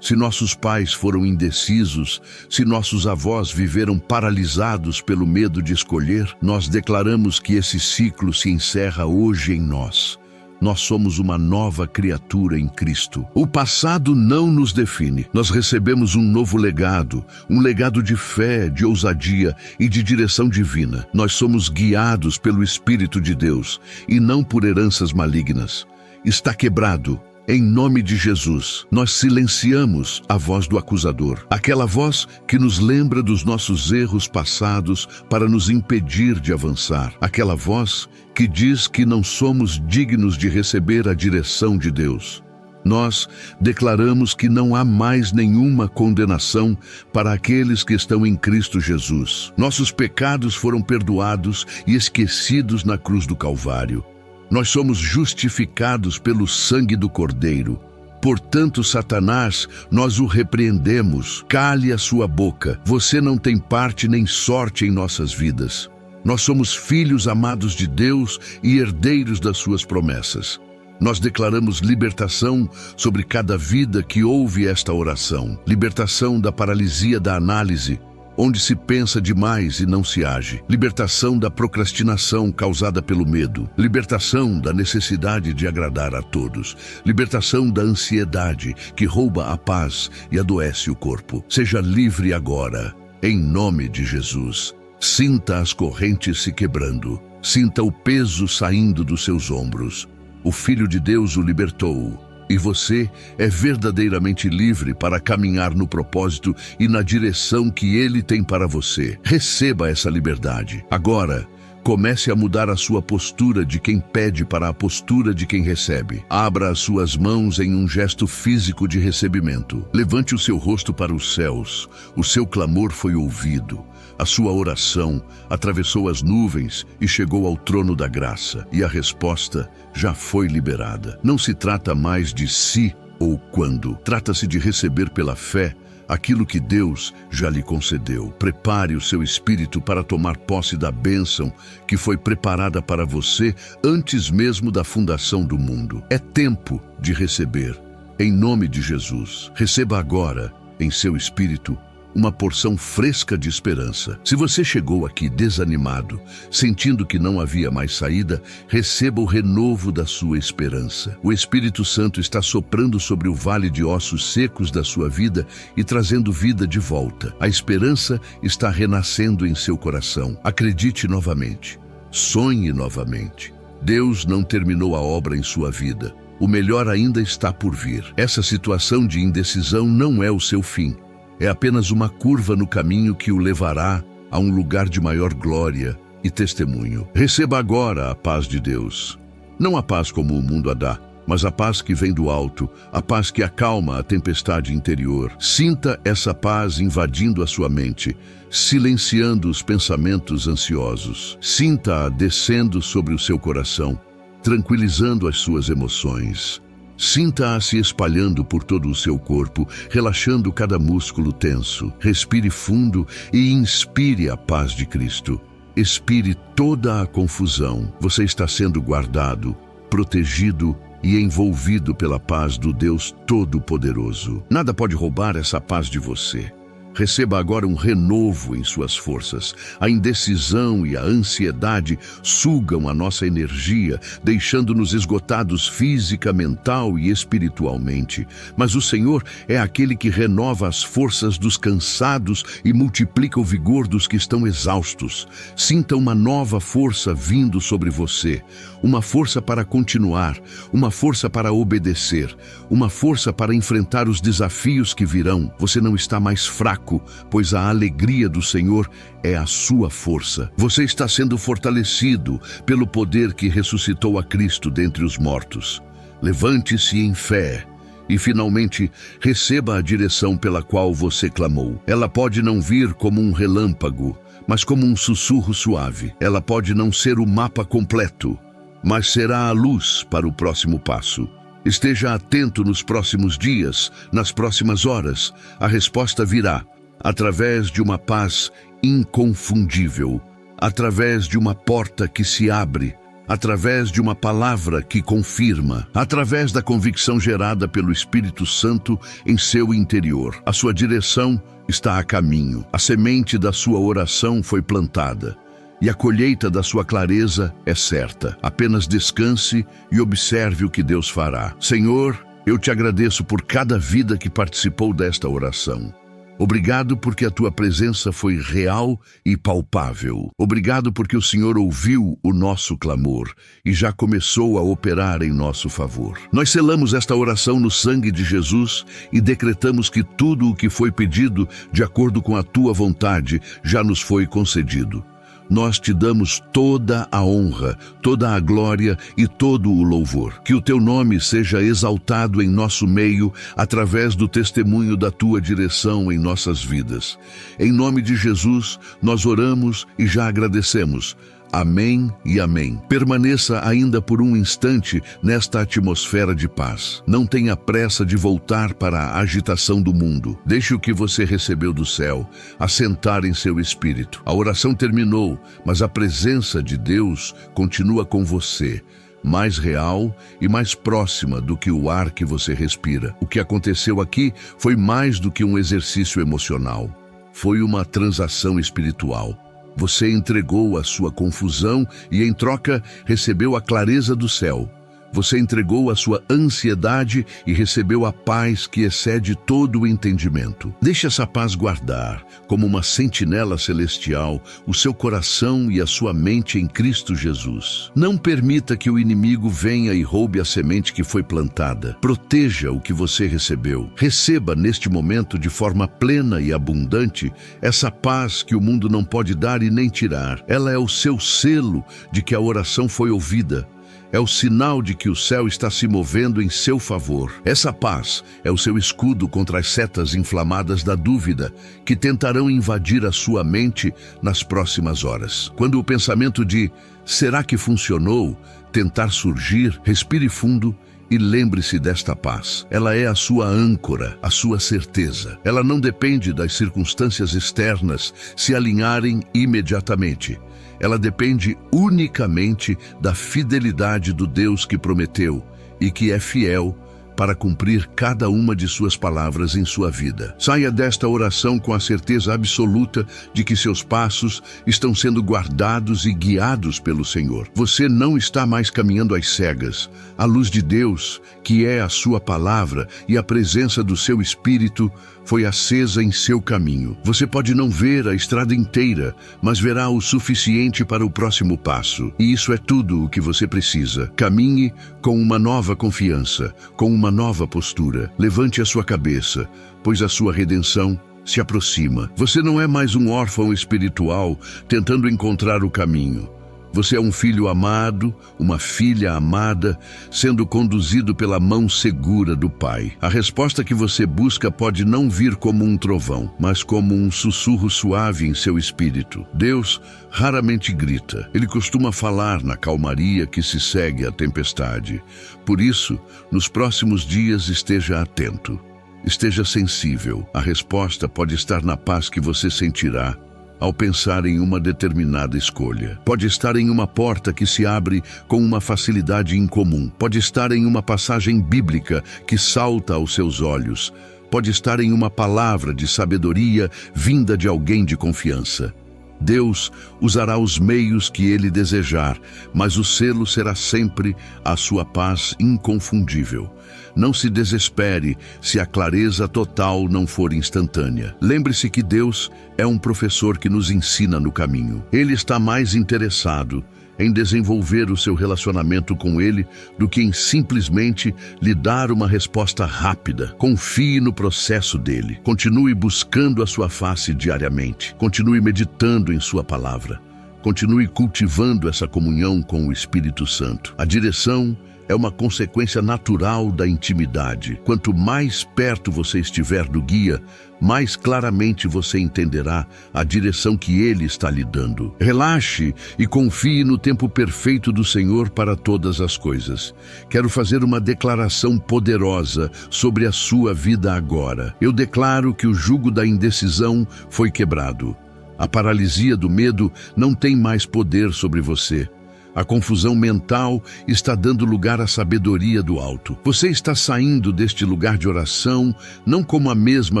Se nossos pais foram indecisos, se nossos avós viveram paralisados pelo medo de escolher, nós declaramos que esse ciclo se encerra hoje em nós. Nós somos uma nova criatura em Cristo. O passado não nos define. Nós recebemos um novo legado, um legado de fé, de ousadia e de direção divina. Nós somos guiados pelo Espírito de Deus e não por heranças malignas. Está quebrado. Em nome de Jesus, nós silenciamos a voz do acusador, aquela voz que nos lembra dos nossos erros passados para nos impedir de avançar, aquela voz que diz que não somos dignos de receber a direção de Deus. Nós declaramos que não há mais nenhuma condenação para aqueles que estão em Cristo Jesus. Nossos pecados foram perdoados e esquecidos na cruz do Calvário. Nós somos justificados pelo sangue do Cordeiro. Portanto, Satanás, nós o repreendemos. Cale a sua boca. Você não tem parte nem sorte em nossas vidas. Nós somos filhos amados de Deus e herdeiros das suas promessas. Nós declaramos libertação sobre cada vida que ouve esta oração. Libertação da paralisia da análise, onde se pensa demais e não se age. Libertação da procrastinação causada pelo medo. Libertação da necessidade de agradar a todos. Libertação da ansiedade que rouba a paz e adoece o corpo. Seja livre agora, em nome de Jesus. Sinta as correntes se quebrando. Sinta o peso saindo dos seus ombros. O Filho de Deus o libertou. e você é verdadeiramente livre para caminhar no propósito e na direção que Ele tem para você. Receba essa liberdade. Agora, comece a mudar a sua postura de quem pede para a postura de quem recebe. Abra as suas mãos em um gesto físico de recebimento. Levante o seu rosto para os céus. O seu clamor foi ouvido. A sua oração atravessou as nuvens e chegou ao trono da graça. E a resposta já foi liberada. Não se trata mais de se ou quando. Trata-se de receber pela fé aquilo que Deus já lhe concedeu. Prepare o seu espírito para tomar posse da bênção que foi preparada para você antes mesmo da fundação do mundo. É tempo de receber, em nome de Jesus. Receba agora, em seu espírito, uma porção fresca de esperança. Se você chegou aqui desanimado, sentindo que não havia mais saída, receba o renovo da sua esperança. O Espírito Santo está soprando sobre o vale de ossos secos da sua vida e trazendo vida de volta. A esperança está renascendo em seu coração. Acredite novamente. Sonhe novamente. Deus não terminou a obra em sua vida. O melhor ainda está por vir. Essa situação de indecisão não é o seu fim. É apenas uma curva no caminho que o levará a um lugar de maior glória e testemunho. Receba agora a paz de Deus. Não a paz como o mundo a dá, mas a paz que vem do alto, a paz que acalma a tempestade interior. Sinta essa paz invadindo a sua mente, silenciando os pensamentos ansiosos. Sinta-a descendo sobre o seu coração, tranquilizando as suas emoções. Sinta-a se espalhando por todo o seu corpo, relaxando cada músculo tenso. Respire fundo e inspire a paz de Cristo. Expire toda a confusão. Você está sendo guardado, protegido e envolvido pela paz do Deus Todo-Poderoso. Nada pode roubar essa paz de você. Receba agora um renovo em suas forças. A indecisão e a ansiedade sugam a nossa energia, deixando-nos esgotados física, mental e espiritualmente. Mas o Senhor é aquele que renova as forças dos cansados e multiplica o vigor dos que estão exaustos. Sinta uma nova força vindo sobre você. Uma força para continuar, uma força para obedecer, uma força para enfrentar os desafios que virão. Você não está mais fraco, pois a alegria do Senhor é a sua força. Você está sendo fortalecido pelo poder que ressuscitou a Cristo dentre os mortos. Levante-se em fé e, finalmente, receba a direção pela qual você clamou. Ela pode não vir como um relâmpago, mas como um sussurro suave. Ela pode não ser o mapa completo, mas será a luz para o próximo passo. Esteja atento nos próximos dias, nas próximas horas. A resposta virá através de uma paz inconfundível, através de uma porta que se abre, através de uma palavra que confirma, através da convicção gerada pelo Espírito Santo em seu interior. A sua direção está a caminho. A semente da sua oração foi plantada e a colheita da sua clareza é certa. Apenas descanse e observe o que Deus fará. Senhor, eu te agradeço por cada vida que participou desta oração. Obrigado porque a tua presença foi real e palpável. Obrigado porque o Senhor ouviu o nosso clamor e já começou a operar em nosso favor. Nós selamos esta oração no sangue de Jesus e decretamos que tudo o que foi pedido, de acordo com a tua vontade, já nos foi concedido. Nós te damos toda a honra, toda a glória e todo o louvor. Que o teu nome seja exaltado em nosso meio através do testemunho da tua direção em nossas vidas. Em nome de Jesus, nós oramos e já agradecemos. Amém e amém. Permaneça ainda por um instante nesta atmosfera de paz. Não tenha pressa de voltar para a agitação do mundo. Deixe o que você recebeu do céu assentar em seu espírito. A oração terminou, mas a presença de Deus continua com você, mais real e mais próxima do que o ar que você respira. O que aconteceu aqui foi mais do que um exercício emocional. Foi uma transação espiritual. Você entregou a sua confusão e, em troca, recebeu a clareza do céu. Você entregou a sua ansiedade e recebeu a paz que excede todo o entendimento. Deixe essa paz guardar, como uma sentinela celestial, o seu coração e a sua mente em Cristo Jesus. Não permita que o inimigo venha e roube a semente que foi plantada. Proteja o que você recebeu. Receba neste momento de forma plena e abundante essa paz que o mundo não pode dar e nem tirar. Ela é o seu selo de que a oração foi ouvida. É o sinal de que o céu está se movendo em seu favor. Essa paz é o seu escudo contra as setas inflamadas da dúvida que tentarão invadir a sua mente nas próximas horas. Quando o pensamento de "será que funcionou?" tentar surgir, respire fundo e lembre-se desta paz. Ela é a sua âncora, a sua certeza. Ela não depende das circunstâncias externas se alinharem imediatamente. Ela depende unicamente da fidelidade do Deus que prometeu e que é fiel para cumprir cada uma de suas palavras em sua vida. Saia desta oração com a certeza absoluta de que seus passos estão sendo guardados e guiados pelo Senhor. Você não está mais caminhando às cegas. A luz de Deus, que é a sua palavra e a presença do seu Espírito, foi acesa em seu caminho. Você pode não ver a estrada inteira, mas verá o suficiente para o próximo passo. E isso é tudo o que você precisa. Caminhe com uma nova confiança, com uma nova postura. Levante a sua cabeça, pois a sua redenção se aproxima. Você não é mais um órfão espiritual tentando encontrar o caminho. Você é um filho amado, uma filha amada, sendo conduzido pela mão segura do Pai. A resposta que você busca pode não vir como um trovão, mas como um sussurro suave em seu espírito. Deus raramente grita. Ele costuma falar na calmaria que se segue à tempestade. Por isso, nos próximos dias esteja atento. Esteja sensível. A resposta pode estar na paz que você sentirá ao pensar em uma determinada escolha. Pode estar em uma porta que se abre com uma facilidade incomum. Pode estar em uma passagem bíblica que salta aos seus olhos. Pode estar em uma palavra de sabedoria vinda de alguém de confiança. Deus usará os meios que Ele desejar, mas o selo será sempre a sua paz inconfundível. Não se desespere se a clareza total não for instantânea. Lembre-se que Deus é um professor que nos ensina no caminho. Ele está mais interessado em desenvolver o seu relacionamento com Ele do que em simplesmente lhe dar uma resposta rápida. Confie no processo dele. Continue buscando a sua face diariamente. Continue meditando em sua palavra. Continue cultivando essa comunhão com o Espírito Santo. A direção é uma consequência natural da intimidade. Quanto mais perto você estiver do guia, mais claramente você entenderá a direção que Ele está lhe dando. Relaxe e confie no tempo perfeito do Senhor para todas as coisas. Quero fazer uma declaração poderosa sobre a sua vida agora. Eu declaro que o jugo da indecisão foi quebrado. A paralisia do medo não tem mais poder sobre você. A confusão mental está dando lugar à sabedoria do alto. Você está saindo deste lugar de oração não como a mesma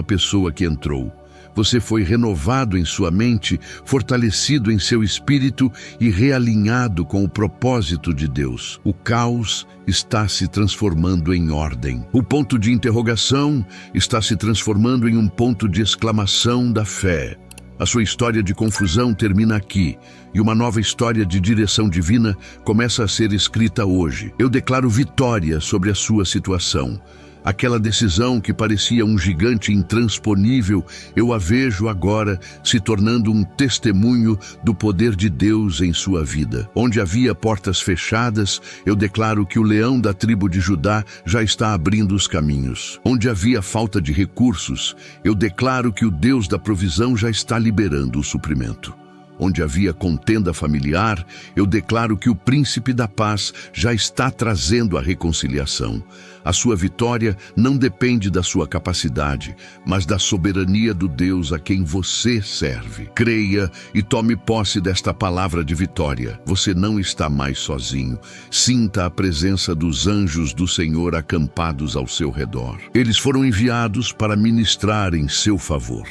pessoa que entrou. Você foi renovado em sua mente, fortalecido em seu espírito e realinhado com o propósito de Deus. O caos está se transformando em ordem. O ponto de interrogação está se transformando em um ponto de exclamação da fé. A sua história de confusão termina aqui, e uma nova história de direção divina começa a ser escrita hoje. Eu declaro vitória sobre a sua situação. Aquela decisão que parecia um gigante intransponível, eu a vejo agora se tornando um testemunho do poder de Deus em sua vida. Onde havia portas fechadas, eu declaro que o leão da tribo de Judá já está abrindo os caminhos. Onde havia falta de recursos, eu declaro que o Deus da provisão já está liberando o suprimento. Onde havia contenda familiar, eu declaro que o príncipe da paz já está trazendo a reconciliação. A sua vitória não depende da sua capacidade, mas da soberania do Deus a quem você serve. Creia e tome posse desta palavra de vitória. Você não está mais sozinho. Sinta a presença dos anjos do Senhor acampados ao seu redor. Eles foram enviados para ministrar em seu favor,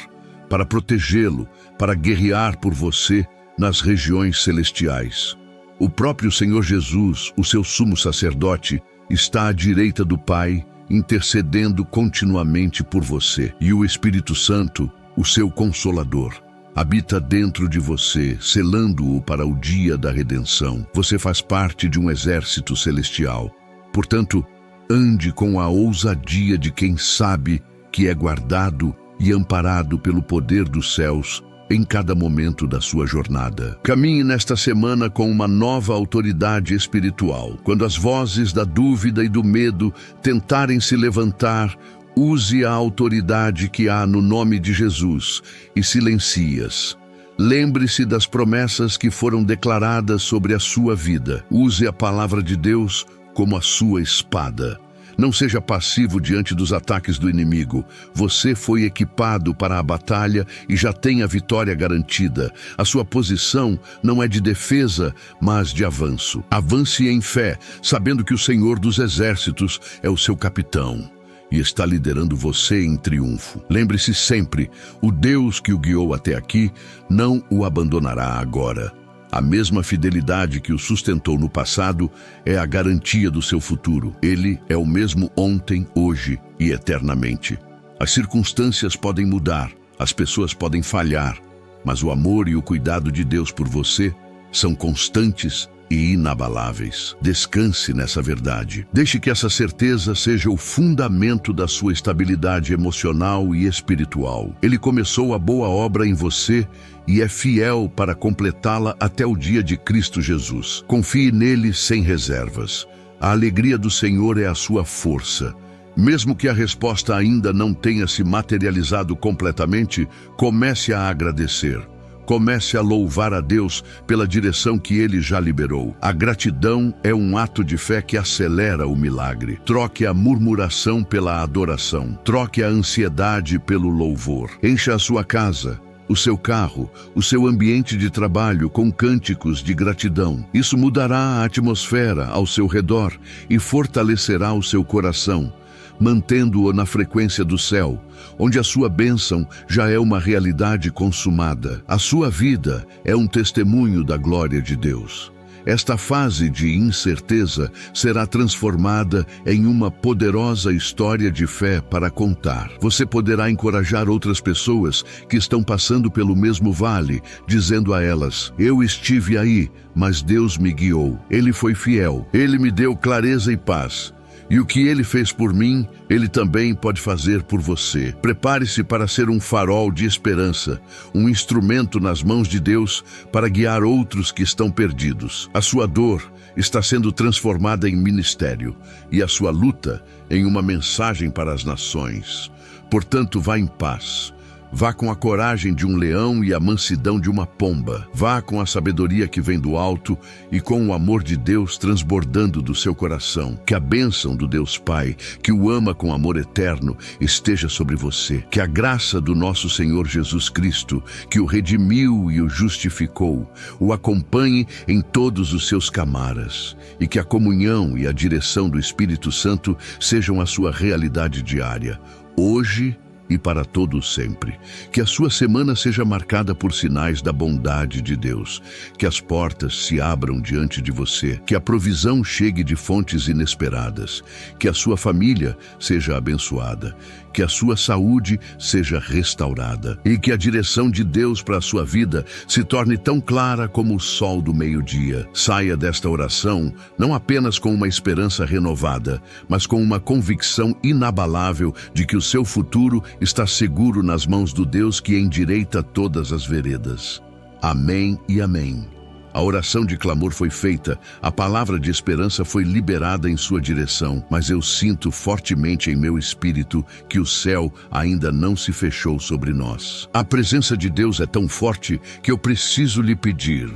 para protegê-lo, para guerrear por você nas regiões celestiais. O próprio Senhor Jesus, o seu sumo sacerdote, está à direita do Pai, intercedendo continuamente por você. E o Espírito Santo, o seu Consolador, habita dentro de você, selando-o para o dia da redenção. Você faz parte de um exército celestial. Portanto, ande com a ousadia de quem sabe que é guardado e amparado pelo poder dos céus em cada momento da sua jornada. Caminhe nesta semana com uma nova autoridade espiritual. Quando as vozes da dúvida e do medo tentarem se levantar, use a autoridade que há no nome de Jesus e silencie-as. Lembre-se das promessas que foram declaradas sobre a sua vida. Use a palavra de Deus como a sua espada. Não seja passivo diante dos ataques do inimigo. Você foi equipado para a batalha e já tem a vitória garantida. A sua posição não é de defesa, mas de avanço. Avance em fé, sabendo que o Senhor dos Exércitos é o seu capitão e está liderando você em triunfo. Lembre-se sempre, o Deus que o guiou até aqui não o abandonará agora. A mesma fidelidade que o sustentou no passado é a garantia do seu futuro. Ele é o mesmo ontem, hoje e eternamente. As circunstâncias podem mudar, as pessoas podem falhar, mas o amor e o cuidado de Deus por você são constantes e inabaláveis. Descanse nessa verdade. Deixe que essa certeza seja o fundamento da sua estabilidade emocional e espiritual. Ele começou a boa obra em você e é fiel para completá-la até o dia de Cristo Jesus. Confie nele sem reservas. A alegria do Senhor é a sua força. Mesmo que a resposta ainda não tenha se materializado completamente, comece a agradecer. Comece a louvar a Deus pela direção que Ele já liberou. A gratidão é um ato de fé que acelera o milagre. Troque a murmuração pela adoração. Troque a ansiedade pelo louvor. Encha a sua casa, o seu carro, o seu ambiente de trabalho com cânticos de gratidão. Isso mudará a atmosfera ao seu redor e fortalecerá o seu coração, mantendo-o na frequência do céu, onde a sua bênção já é uma realidade consumada. A sua vida é um testemunho da glória de Deus. Esta fase de incerteza será transformada em uma poderosa história de fé para contar. Você poderá encorajar outras pessoas que estão passando pelo mesmo vale, dizendo a elas: eu estive aí, mas Deus me guiou. Ele foi fiel. Ele me deu clareza e paz. E o que Ele fez por mim, Ele também pode fazer por você. Prepare-se para ser um farol de esperança, um instrumento nas mãos de Deus para guiar outros que estão perdidos. A sua dor está sendo transformada em ministério e a sua luta em uma mensagem para as nações. Portanto, vá em paz. Vá com a coragem de um leão e a mansidão de uma pomba. Vá com a sabedoria que vem do alto e com o amor de Deus transbordando do seu coração. Que a bênção do Deus Pai, que o ama com amor eterno, esteja sobre você. Que a graça do nosso Senhor Jesus Cristo, que o redimiu e o justificou, o acompanhe em todos os seus camaras. E que a comunhão e a direção do Espírito Santo sejam a sua realidade diária, hoje e para todo sempre. Que a sua semana seja marcada por sinais da bondade de Deus. Que as portas se abram diante de você. Que a provisão chegue de fontes inesperadas. Que a sua família seja abençoada. Que a sua saúde seja restaurada. E que a direção de Deus para a sua vida se torne tão clara como o sol do meio-dia. Saia desta oração não apenas com uma esperança renovada, mas com uma convicção inabalável de que o seu futuro está seguro nas mãos do Deus que endireita todas as veredas. Amém e amém. A oração de clamor foi feita, a palavra de esperança foi liberada em sua direção, mas eu sinto fortemente em meu espírito que o céu ainda não se fechou sobre nós. A presença de Deus é tão forte que eu preciso lhe pedir: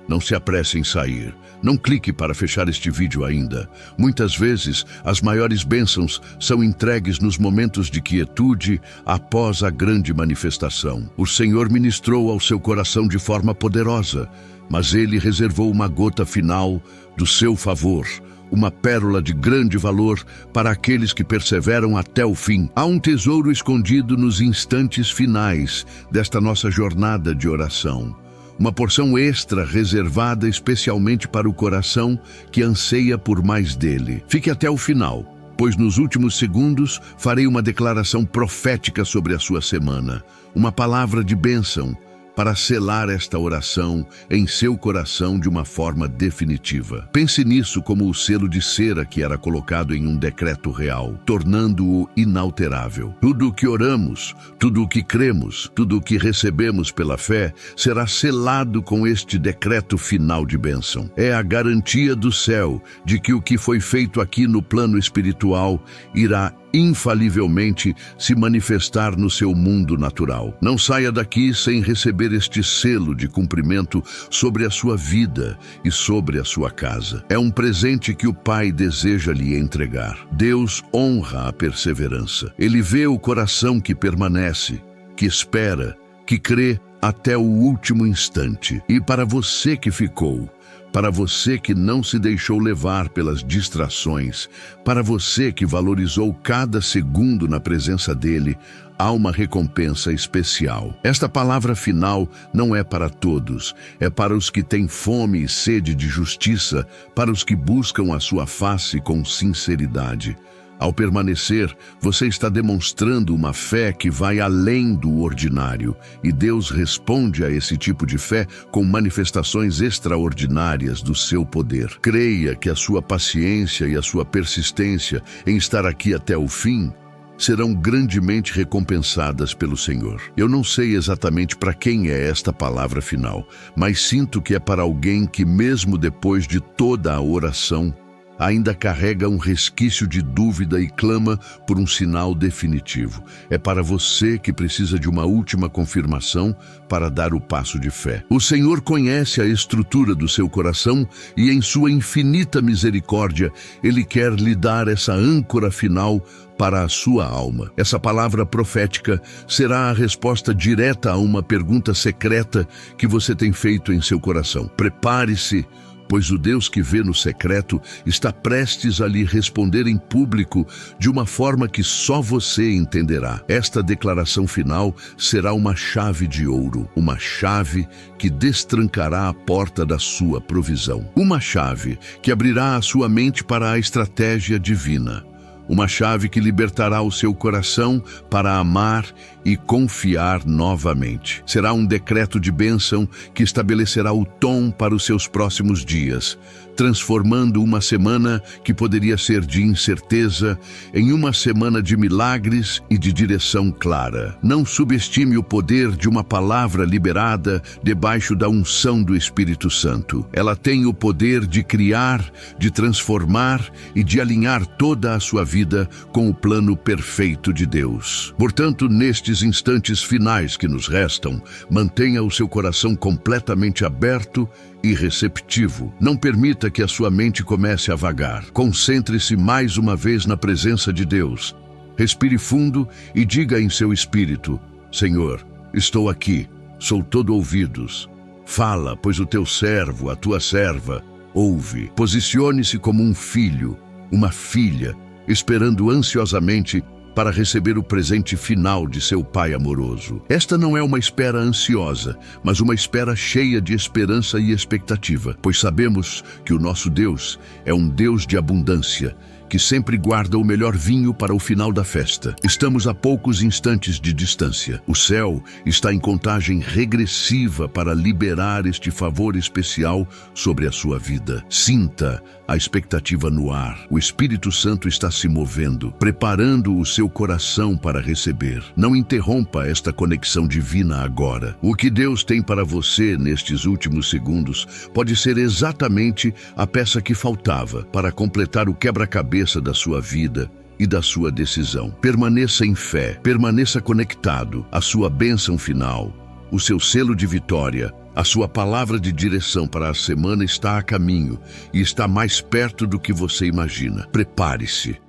não se apresse em sair. Não clique para fechar este vídeo ainda. Muitas vezes, as maiores bênçãos são entregues nos momentos de quietude após a grande manifestação. O Senhor ministrou ao seu coração de forma poderosa, mas Ele reservou uma gota final do seu favor, uma pérola de grande valor para aqueles que perseveram até o fim. Há um tesouro escondido nos instantes finais desta nossa jornada de oração. uma porção extra reservada especialmente para o coração que anseia por mais dele. Fique até o final, pois nos últimos segundos farei uma declaração profética sobre a sua semana, uma palavra de bênção para selar esta oração em seu coração de uma forma definitiva. Pense nisso como o selo de cera que era colocado em um decreto real, tornando-o inalterável. Tudo o que oramos, tudo o que cremos, tudo o que recebemos pela fé, será selado com este decreto final de bênção. É a garantia do céu de que o que foi feito aqui no plano espiritual irá infalivelmente se manifestar no seu mundo natural. Não saia daqui sem receber este selo de cumprimento sobre a sua vida e sobre a sua casa. É um presente que o Pai deseja lhe entregar. Deus honra a perseverança. Ele vê o coração que permanece, que espera, que crê até o último instante. E para você que ficou, para você que não se deixou levar pelas distrações, para você que valorizou cada segundo na presença dele, há uma recompensa especial. Esta palavra final não é para todos, é para os que têm fome e sede de justiça, para os que buscam a sua face com sinceridade. Ao permanecer, você está demonstrando uma fé que vai além do ordinário, e Deus responde a esse tipo de fé com manifestações extraordinárias do seu poder. Creia que a sua paciência e a sua persistência em estar aqui até o fim serão grandemente recompensadas pelo Senhor. Eu não sei exatamente para quem é esta palavra final, mas sinto que é para alguém que, mesmo depois de toda a oração, ainda carrega um resquício de dúvida e clama por um sinal definitivo. É para você que precisa de uma última confirmação para dar o passo de fé. O Senhor conhece a estrutura do seu coração e, em sua infinita misericórdia, Ele quer lhe dar essa âncora final para a sua alma. Essa palavra profética será a resposta direta a uma pergunta secreta que você tem feito em seu coração. Prepare-se, pois o Deus que vê no secreto está prestes a lhe responder em público de uma forma que só você entenderá. Esta declaração final será uma chave de ouro, uma chave que destrancará a porta da sua provisão. Uma chave que abrirá a sua mente para a estratégia divina. Uma chave que libertará o seu coração para amar e confiar novamente. Será um decreto de bênção que estabelecerá o tom para os seus próximos dias, transformando uma semana que poderia ser de incerteza em uma semana de milagres e de direção clara. Não subestime o poder de uma palavra liberada debaixo da unção do Espírito Santo. Ela tem o poder de criar, de transformar e de alinhar toda a sua vida com o plano perfeito de Deus. Portanto, nestes instantes finais que nos restam, mantenha o seu coração completamente aberto e receptivo. Não permita que a sua mente comece a vagar. Concentre-se mais uma vez na presença de Deus. Respire fundo e diga em seu espírito: Senhor, estou aqui, sou todo ouvidos. Fala, pois o teu servo, a tua serva, ouve. Posicione-se como um filho, uma filha, esperando ansiosamente para receber o presente final de seu Pai amoroso. Esta não é uma espera ansiosa, mas uma espera cheia de esperança e expectativa, pois sabemos que o nosso Deus é um Deus de abundância, que sempre guarda o melhor vinho para o final da festa. Estamos a poucos instantes de distância. O céu está em contagem regressiva para liberar este favor especial sobre a sua vida. Sinta a expectativa no ar. O Espírito Santo está se movendo, preparando o seu coração para receber. Não interrompa esta conexão divina agora. O que Deus tem para você nestes últimos segundos pode ser exatamente a peça que faltava para completar o quebra-cabeça da sua vida e da sua decisão. Permaneça em fé, permaneça conectado. A sua bênção final, o seu selo de vitória, a sua palavra de direção para a semana está a caminho e está mais perto do que você imagina. Prepare-se.